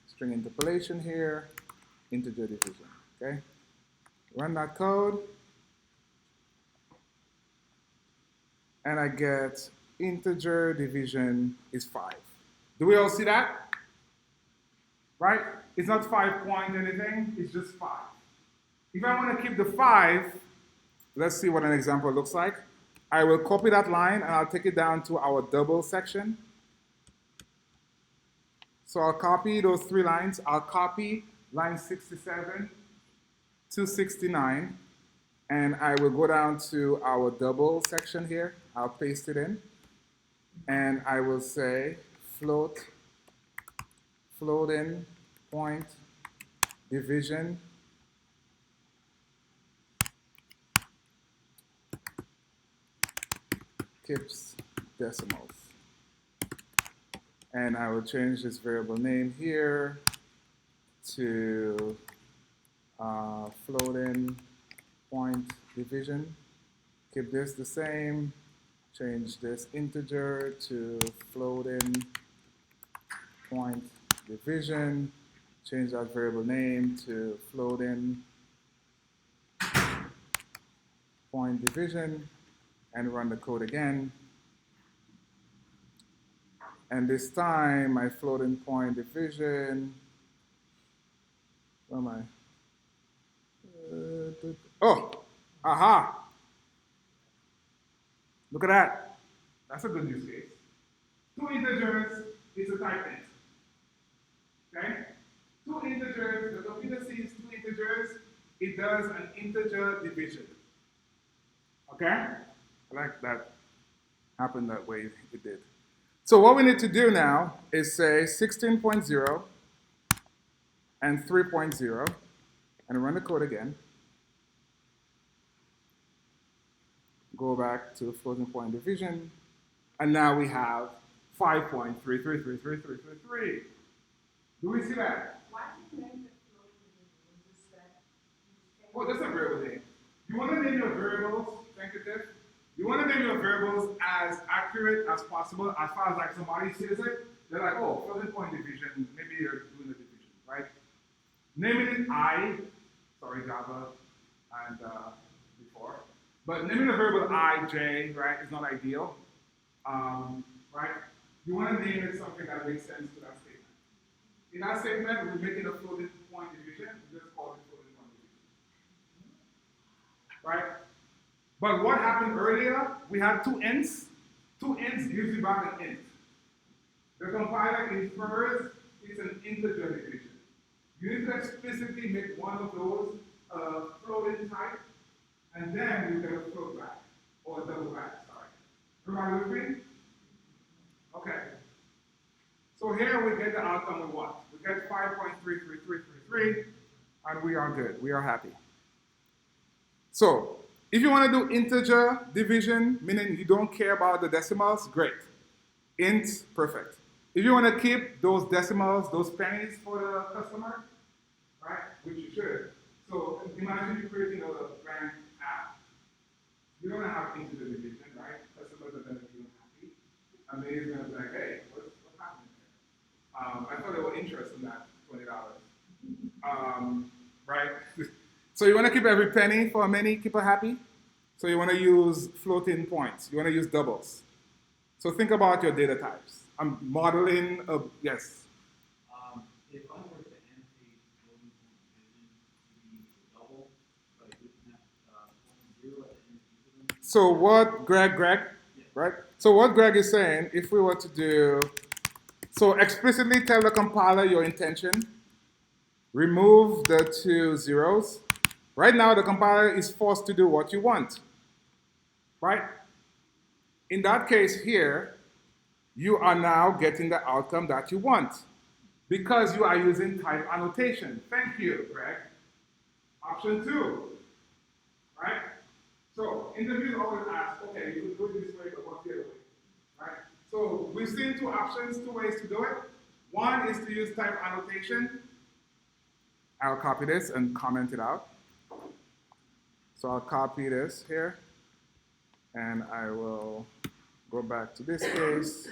string interpolation here, integer division, okay? Run that code, and I get integer division is 5. Do we all see that? Right? It's not 5 point anything, it's just 5. If I want to keep the 5, let's see what an example looks like. I will copy that line and I'll take it down to our double section. So I'll copy those 3 lines. I'll copy line 67 to 69, and I will go down to our double section here. I'll paste it in, and I will say floating point division keeps decimals. And I will change this variable name here to floating point division. Keep this the same. Change this integer to floating point division. Change that variable name to floating point division and run the code again. And this time, my floating point division, where am I? Oh, aha. Look at that. That's a good use case. Two integers is a type int. Okay? Two integers, the computer sees two integers, it does an integer division. Okay? I like that happened that way it did. So what we need to do now is say 16.0 and 3.0 and run the code again. Go back to floating point division, and now we have 5.333333. Do we see that? Why do you name it floating? Was this that? Well, that's a variable name. You want to name your variables, thank you, Tiff. You want to name your variables as accurate as possible as far as like somebody sees it. They're like, oh, floating point division, maybe you're doing a division, right? Naming it Java and before. But naming a variable I, J, right, is not ideal, right? You want to name it something that makes sense to that statement. In that statement, we're making a floating point division. We just call it floating point division, right? But what happened earlier? We had two ints. Two ints gives you back an int. The compiler infers it's an integer division. You need to explicitly make one of those floating type, and then you get a float back, or a double back, sorry. Everybody with me? Okay. So here we get the outcome we want. We get 5.33333, and we are good. We are happy. So, if you want to do integer division, meaning you don't care about the decimals, great. Int, perfect. If you want to keep those decimals, those pennies for the customer, right, which you should. So imagine you're creating a bank app. You don't have integer division, right? Customers are going to be unhappy. And then he's going to be like, hey, what's happening here? I thought they were interested in that $20. Right? So you want to keep every penny for many, keep her happy? So you want to use floating points. You want to use doubles. So think about your data types. I'm modeling a, yes? If I were to annotate floating point division to be double, but it didn't have 0 at the end of each of them. So what Greg, right? So what Greg is saying, if we were to do, so explicitly tell the compiler your intention, remove the two zeros. Right now, the compiler is forced to do what you want, right? In that case here, you are now getting the outcome that you want because you are using type annotation. Thank you, Greg. Option 2, right? So interviews always ask, okay, you could do it this way, but what's the other way, right? So we've seen two options, two ways to do it. One is to use type annotation. I'll copy this and comment it out. So I'll copy this here, and I will go back to this case,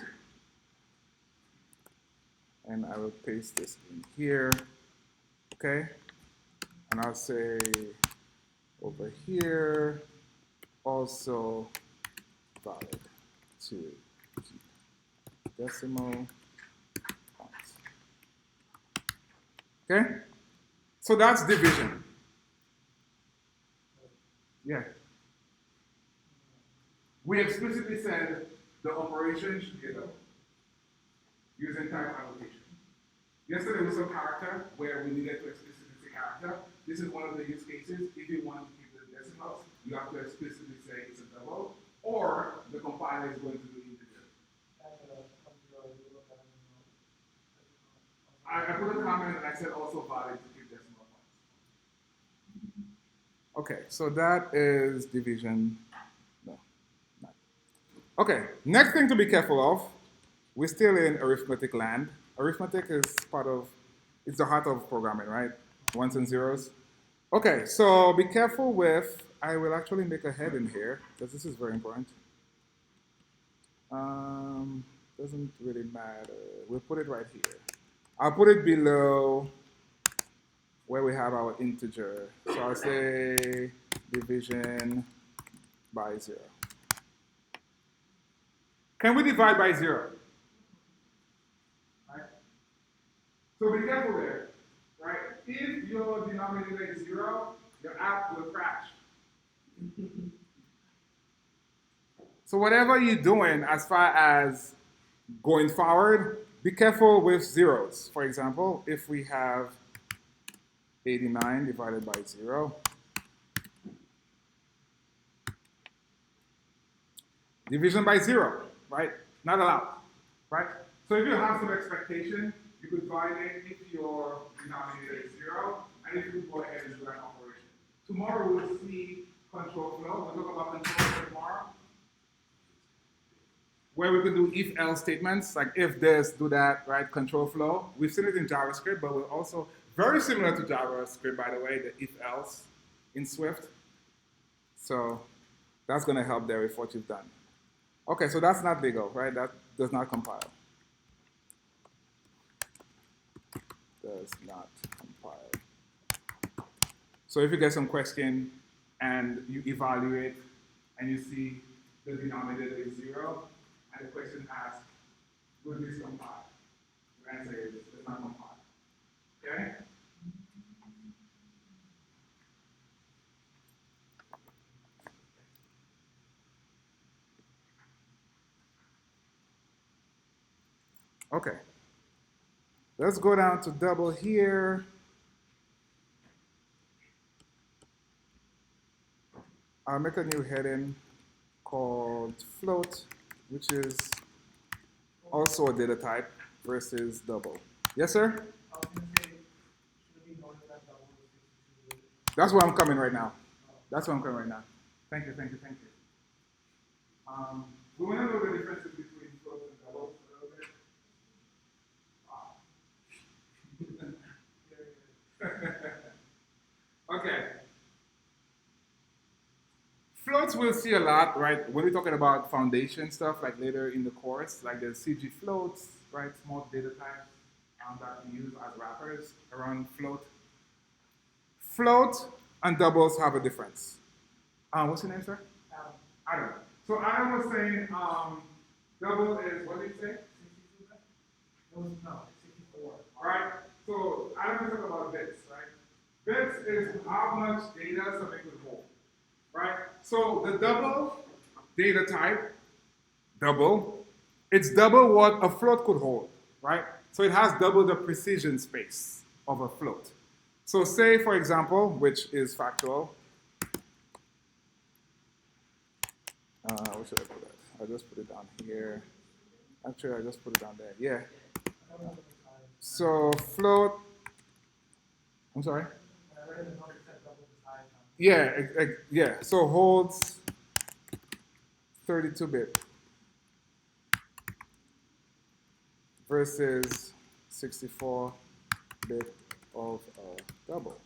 and I will paste this in here, okay? And I'll say over here, also valid to keep decimal points. Okay? So that's division. Yeah. We explicitly said the operation should be a double using type annotation. Yesterday was some character where we needed to explicitly say character. This is one of the use cases. If you want to keep the decimals, you have to explicitly say it's a double, or the compiler is going to do integer. I put a comment and I said also valid to keep decimal points. Okay, so that is division. No, not. Okay, next thing to be careful of, we're still in arithmetic land. Arithmetic is it's the heart of programming, right? Ones and zeros. Okay, so be careful with, I will actually make a heading here, because this is very important. Doesn't really matter. We'll put it right here. I'll put it below where we have our integer. So I'll say division by 0. Can we divide by 0? Right? So be careful there. Right? If your denominator is 0, your app will crash. So whatever you're doing as far as going forward, be careful with zeros. For example, if we have 89 divided by 0, division by 0, right? Not allowed, right? So if you have some expectation, you could divide it if your denominator is 0, and if you could go ahead and do that operation. Tomorrow we'll see control flow. We'll talk about control flow tomorrow, where we can do if-else statements, like if this, do that, right? Control flow. We've seen it in JavaScript, but we're also very similar to JavaScript, by the way, the if-else in Swift. So that's going to help there with what you've done. Okay, so that's not legal, right? That does not compile. Does not compile. So if you get some question and you evaluate and you see the denominator is 0, and the question asks, will this compile? The answer is, it does not compile. Okay? Okay. Let's go down to double here. I'll make a new heading called float, which is also a data type versus double. Yes, sir? I was gonna say, should we go to that double with 62? That's where I'm coming right now. That's where I'm coming right now. Thank you, thank you, thank you. We want to know the differences between floats and doubles a little bit. Okay. Floats we'll see a lot, right? When we're talking about foundation stuff, like later in the course, like the CG floats, right? Small data types that we use as wrappers around float. Float and doubles have a difference. What's your name, sir? Adam. So Adam was saying double is, what did he say? 62 bits? No, 64. All right. So Adam was talking about bits, right? Bits is how much data something could hold, right? So the double data type, double, it's double what a float could hold, right? So it has double the precision space of a float. So say, for example, which is factual. Where should I put that? I just put it down here. Actually, I just put it down there. Yeah. So float. I'm sorry. Yeah. So holds 32-bit versus 64-bit of a double.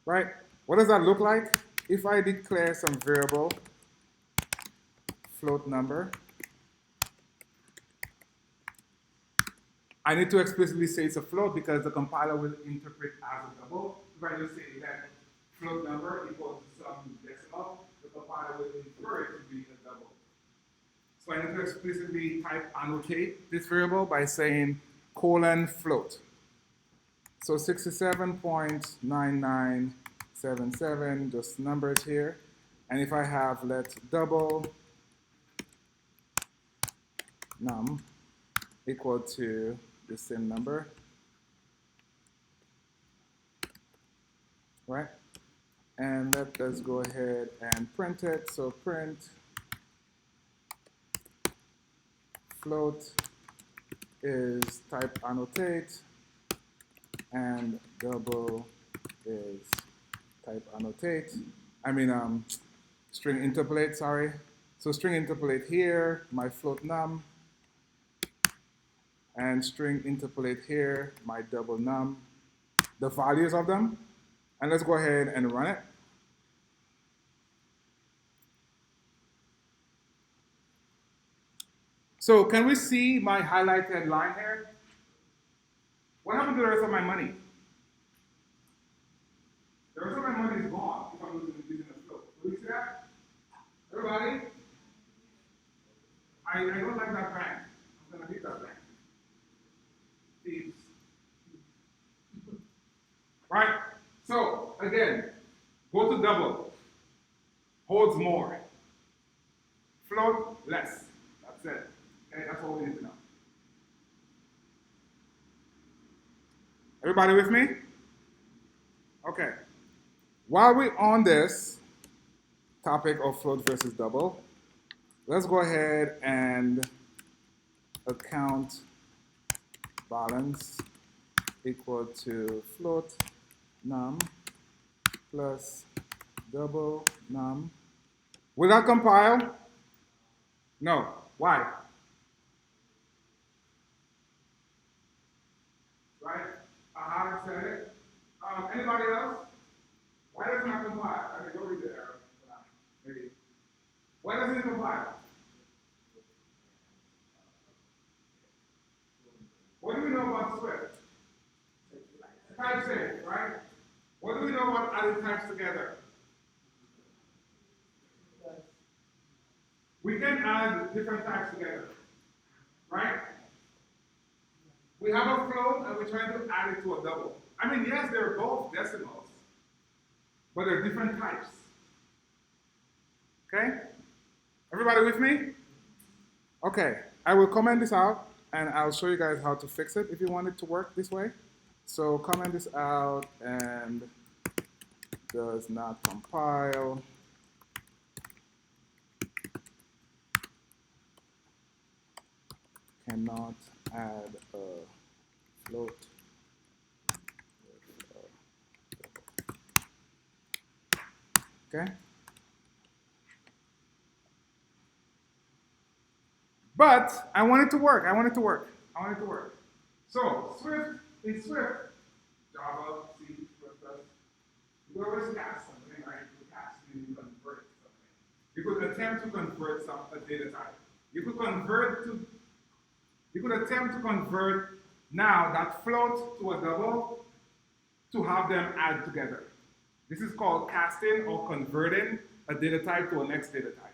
Right? What does that look like? If I declare some variable, float number, I need to explicitly say it's a float because the compiler will interpret as a double. If I just say that float number equals to some decimal, the compiler will infer it to be a double. So I need to explicitly type annotate this variable by saying :float. So 67.9977, just numbers here. And if I have let double num equal to the same number, right? And let us go ahead and print it. So print float is type annotate, and double is type annotate. String interpolate, sorry. So string interpolate here, my float num, and string interpolate here, my double num, the values of them. And let's go ahead and run it. So can we see my highlighted line here? What happened to the rest of my money? The rest of my money is gone if I'm using a float. Do you see that? Everybody? I don't like that bank. I'm gonna leave that bank. Thieves. Right? So again, go to double. Holds more. Float less. That's it. Okay, that's all we need to know. Everybody with me? Okay. While we're on this topic of float versus double, let's go ahead and account balance equal to float num plus double num. Will that compile? No. Why? Right? I said it. Anybody else? Why doesn't it compile? I mean, go read the error. Maybe. Why doesn't it compile? What do we know about Swift? Type safe, right? What do we know about adding types together? We can add different types together, right? We have a float and we're trying to add it to a double. I mean, yes, they're both decimals, but they're different types. Okay? Everybody with me? Okay, I will comment this out and I'll show you guys how to fix it if you want it to work this way. So comment this out and does not compile. Cannot add a float. Okay? But I want it to work. I want it to work. I want it to work. So in Swift, Java, C, Swift, you could always cast something, right? You could cast and you convert something. You could attempt to convert a data type. You could attempt to convert now that float to a double to have them add together. This is called casting or converting a data type to a next data type.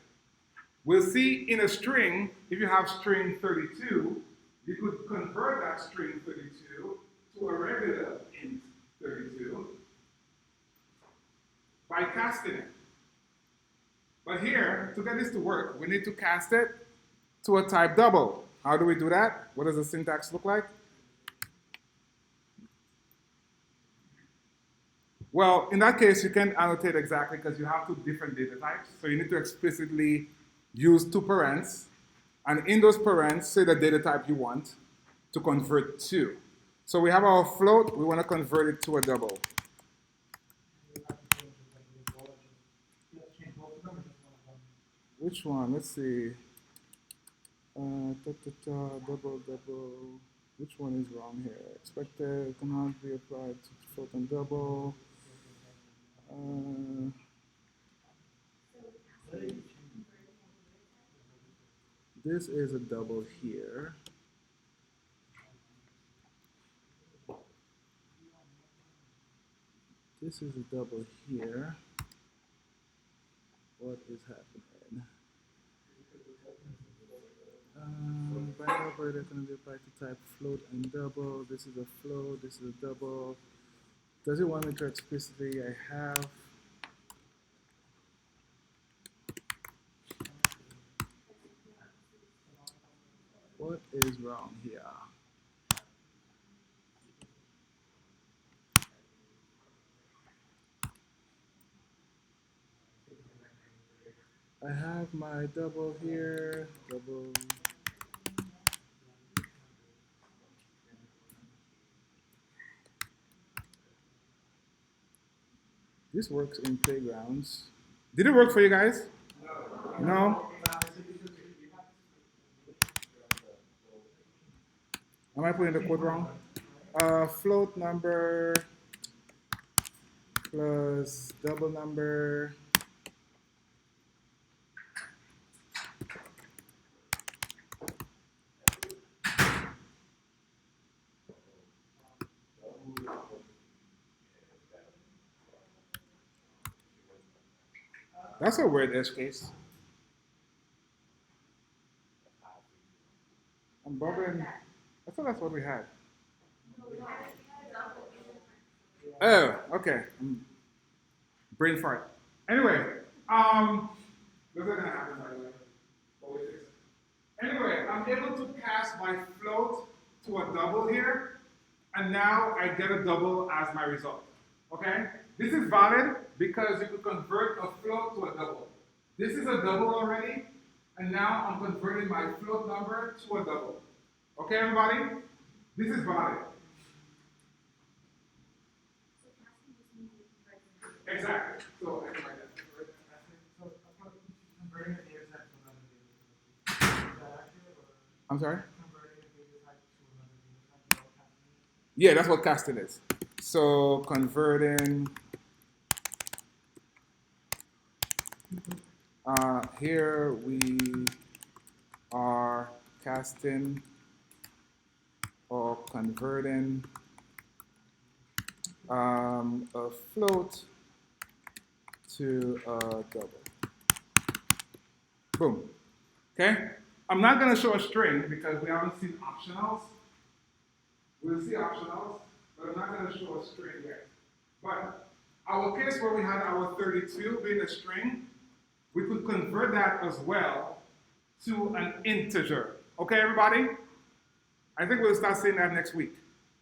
We'll see in a string, if you have string 32, you could convert that string 32 to a regular int 32 by casting it. But here, to get this to work, we need to cast it to a type double. How do we do that? What does the syntax look like? Well, in that case, you can't annotate exactly because you have two different data types. So you need to explicitly use two parents. And in those parents, say the data type you want to convert to. So we have our float. We want to convert it to a double. Which one? Let's see. Double. Which one is wrong here? Expected cannot be applied to float and double. This is a double here. This is a double here. What is happening? Binary operator can be applied to type float and double. This is a float. This is a double. Does it want me to explicitly? I have. What is wrong here? I have my double here, double. This works in playgrounds. Did it work for you guys? No? Am I putting the code wrong? Float number plus double number. That's a weird edge case. I'm bubbling. I thought that's what we had. Oh, okay. Brain fart. Anyway, this isn't gonna happen by the way. But we fix it. Anyway, I'm able to cast my float to a double here, and now I get a double as my result. Okay? This is valid because you could convert a float to a double. This is a double already, and now I'm converting my float number to a double. Okay, everybody? This is valid. Exactly. So I can write that. So converting a data type to another data type. Is that accurate or I'm sorry? converting a data type to another data type? Is that what casting is? Yeah, that's what casting is. So converting here we are casting or converting a float to a double. Boom. Okay? I'm not going to show a string because we haven't seen optionals. We'll see optionals, but I'm not going to show a string yet. But our case where we had our 32 being a string, we could convert that as well to an integer. Okay, everybody? I think we'll start saying that next week.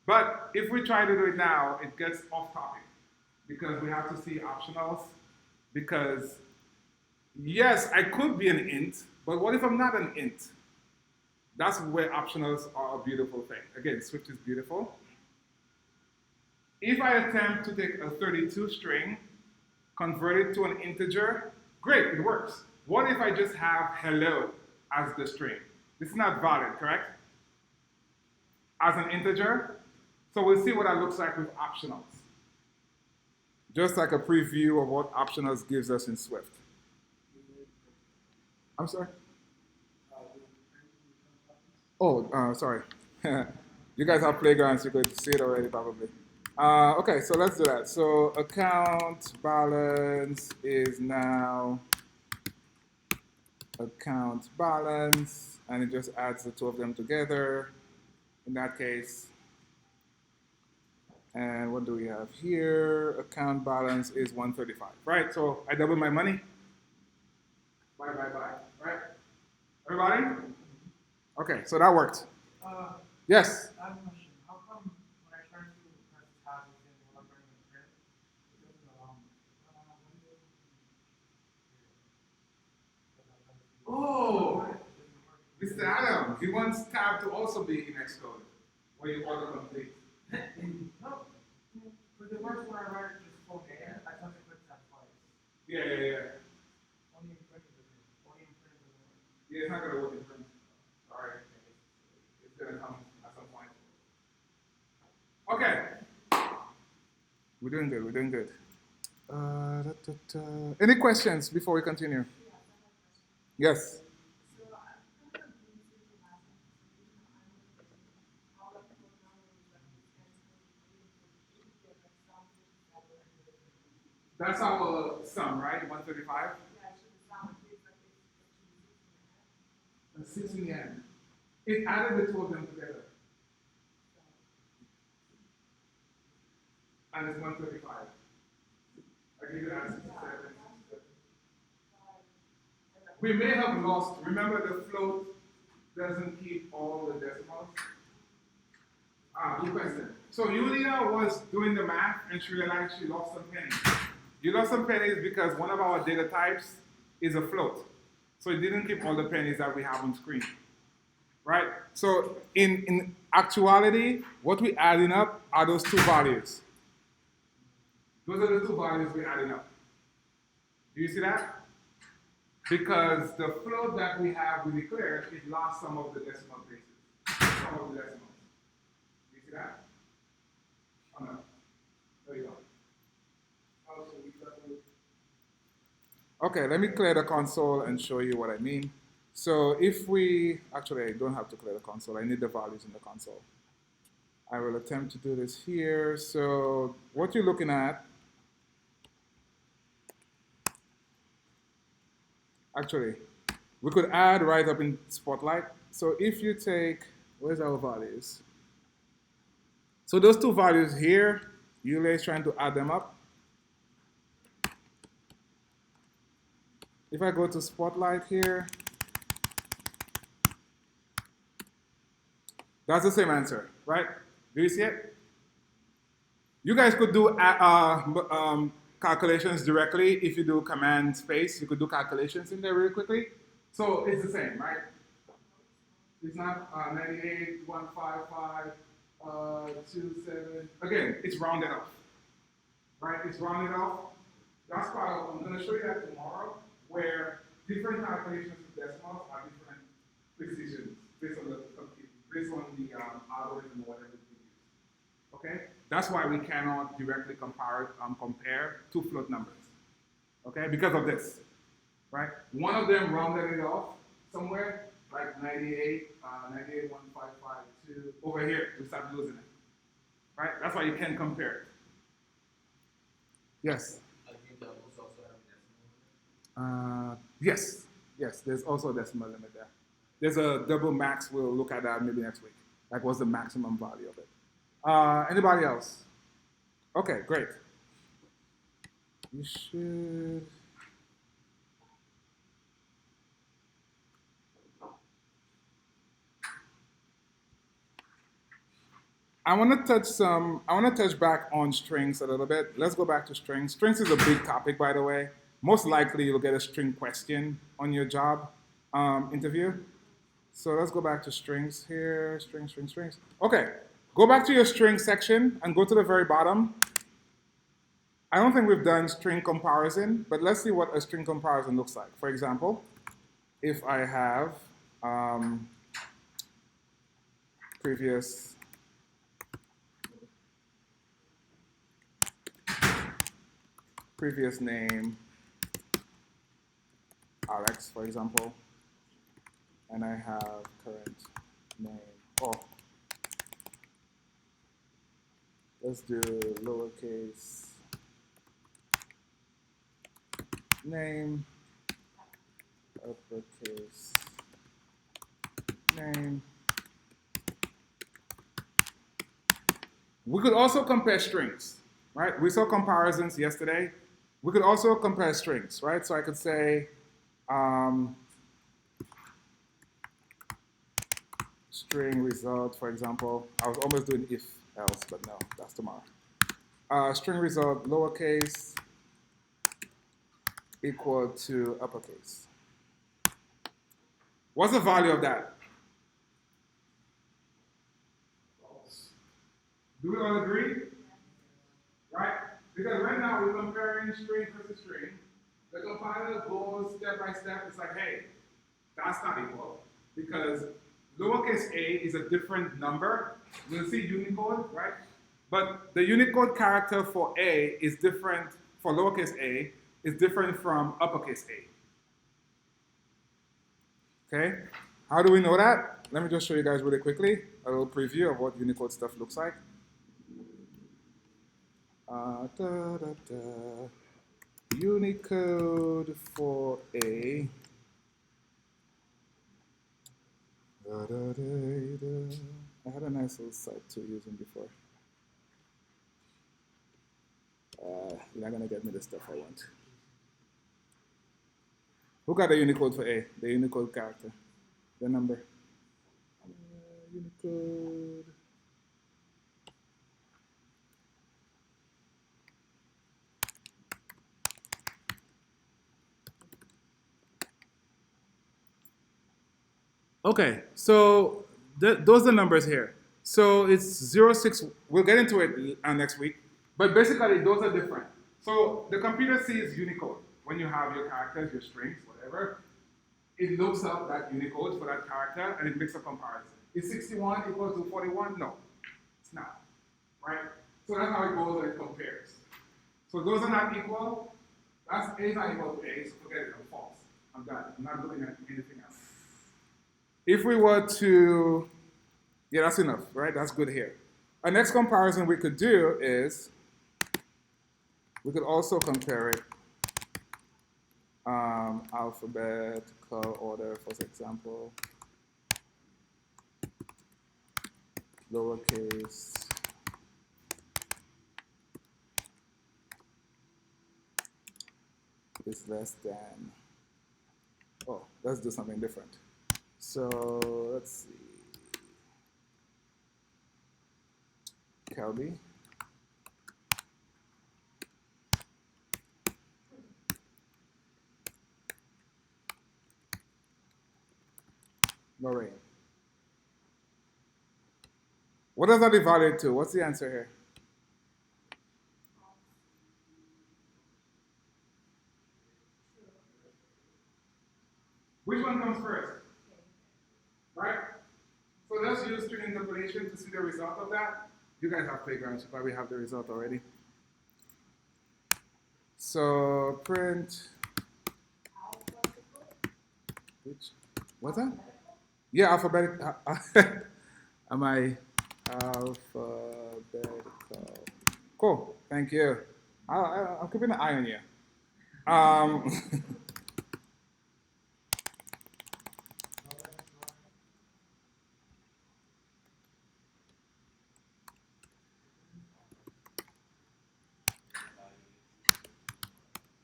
But if we try to do it now, it gets off topic because we have to see optionals. Because, yes, I could be an int, but what if I'm not an int? That's where optionals are a beautiful thing. Again, Swift is beautiful. If I attempt to take a 32 string, convert it to an integer, great, it works. What if I just have hello as the string? This is not valid, correct? As an integer. So we'll see what that looks like with optionals. Just like a preview of what optionals gives us in Swift. I'm sorry? Oh, sorry. You guys have playgrounds, you could see it already probably. Okay, so let's do that. So account balance is now account balance, and it just adds the two of them together in that case. And what do we have here? Account balance is 135, right? So I double my money. Bye, right? Everybody? Okay, so that worked. Yes? I have a question. How come when I try to press tab within the number in the print, it doesn't allow me? Oh, Mr. Adam, he wants tab to also be in Xcode, where you autocomplete. No. But the works when I write just full name, I have to click tab twice. Yeah. Only in print doesn't work. Only in print doesn't work. Yeah, it's not gonna work in print. Sorry. It's gonna come at some point. Okay. We're doing good. Any questions before we continue? Yes. That's our sum, right? 135? And 6 in the end. It added the two of them together. And it's 135. I give it as 67. We may have lost, remember the float doesn't keep all the decimals? Good question. So Yulia was doing the math and she realized she lost some pennies. You lost some pennies because one of our data types is a float. So it didn't keep all the pennies that we have on screen. Right? So in actuality, what we're adding up are those two values. Those are the two values we're adding up. Do you see that? Because the float that we have, we declared, it lost some of the decimal places. Some of the decimals. Do you see that? Oh no. There you go. Okay, let me clear the console and show you what I mean. So if we, actually I don't have to clear the console, I need the values in the console. I will attempt to do this here. So what you're looking at Actually, we could add right up in Spotlight. So if you take, where's our values? So those two values here, Yule is trying to add them up. If I go to Spotlight here, that's the same answer, right? Do you see it? You guys could do calculations directly. If you do command space, you could do calculations in there really quickly. So it's the same, right? It's not 98, 155, 27. Again, it's rounded off, right? It's rounded off. That's part of, I'm going to show you that tomorrow, where different calculations of decimals are different precisions based on the algorithm or whatever you use. Okay? That's why we cannot directly compare two float numbers. Okay? Because of this. Right? One of them rounded it off somewhere, like 98, 155, over here. We start losing it. Right? That's why you can compare it. Yes? Yes. Yes, there's also a decimal limit there. There's a double max. We'll look at that maybe next week. Like, what's the maximum value of it? Anybody else? Okay, great. You should. I want to touch back on strings a little bit. Let's go back to strings. Strings is a big topic, by the way. Most likely you'll get a string question on your job interview. So let's go back to strings here. Strings. Okay, go back to your string section and go to the very bottom. I don't think we've done string comparison, but let's see what a string comparison looks like. For example, if I have previous name, Alex, for example, and I have current name, let's do lowercase name, uppercase name. We could also compare strings, right? We saw comparisons yesterday. We could also compare strings, right? So I could say string result, for example. I was almost doing if else, but no, that's tomorrow. String result lowercase equal to uppercase. What's the value of that? False. Do we all agree? Right? Because right now we're comparing string versus string. The compiler goes step by step. It's like, hey, that's not equal. Because lowercase a is a different number. You'll see Unicode, right? But the Unicode character for a is different, for lowercase a, is different from uppercase a. Okay? How do we know that? Let me just show you guys really quickly a little preview of what Unicode stuff looks like. Unicode for a. I had a nice little site to use them before. You're not gonna get me the stuff I want. Who got the Unicode for A? The Unicode character, the number. Unicode. Okay, so those are the numbers here. So it's 06, we'll get into it next week, but basically those are different. So the computer sees Unicode when you have your characters, your strings, whatever. It looks up that Unicode for that character and it makes a comparison. Is 61 equal to 41? No, it's not, right? So that's how it goes and it compares. So those are not equal. That's A is not equal to A, so forget it, I'm false. I'm done. I'm not looking at anything else. If we were to, yeah, that's enough, right? That's good here. Our next comparison we could do is, we could also compare it Alphabetical order, for example, lowercase is less than, oh, let's do something different. So let's see, Kelby. Lorraine. What does that evaluate to? What's the answer here? Which one comes first? Right? So let's use string interpolation to see the result of that. You guys have playgrounds, you probably have the result already. So print, which, what's that? Yeah, alphabetic. Am I alphabetical? Cool, thank you. I'm keeping an eye on you.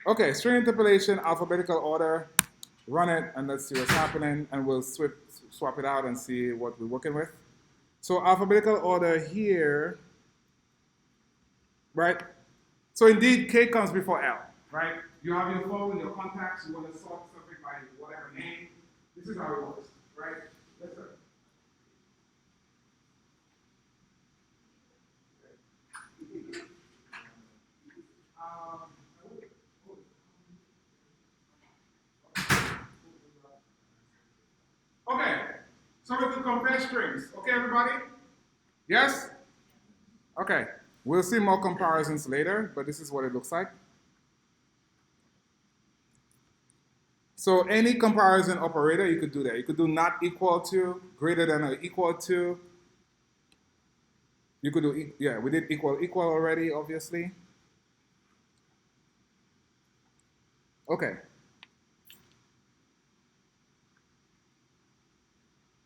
Okay, string interpolation, alphabetical order. Run it and let's see what's happening, and we'll swap it out and see what we're working with. So alphabetical order here, right? So indeed, K comes before L, right? You have your phone, your contacts, you want to sort something by whatever name. This is how it works, right? Let's go. Okay, so we can compare strings. Okay, everybody? Yes? Okay, we'll see more comparisons later, but this is what it looks like. So any comparison operator, you could do that. You could do not equal to, greater than or equal to. You could do, yeah, we did equal already, obviously. Okay.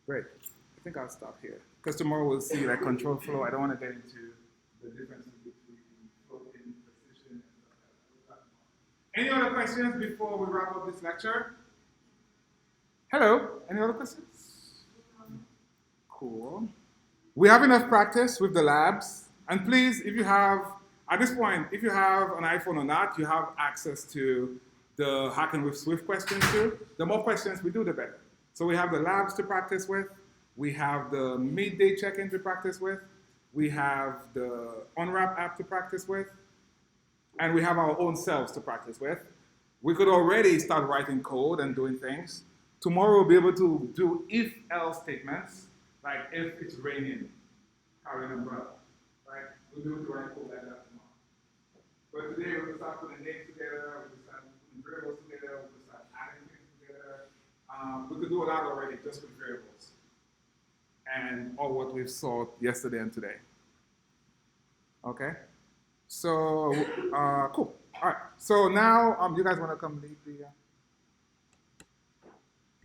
Great. I think I'll stop here. Because tomorrow we'll see like control flow. I don't want to get into the differences between floating, precision, and stuff like that. Any other questions before we wrap up this lecture? Hello? Any other questions? Cool. We have enough practice with the labs. And please, if you have, at this point, if you have an iPhone or not, you have access to the Hacking with Swift questions too. The more questions we do, the better. So we have the labs to practice with. We have the midday check-in to practice with. We have the Unwrap app to practice with. And we have our own selves to practice with. We could already start writing code and doing things. Tomorrow we'll be able to do if-else statements, like if it's raining, carry an umbrella, right? We'll be able to write code like that tomorrow. But today we'll start putting names together, we'll start putting variables together, we'll start adding things together. We could do a lot already just with variables and all what we've saw yesterday and today. Okay? So, cool. All right. So now, you guys want to come lead the...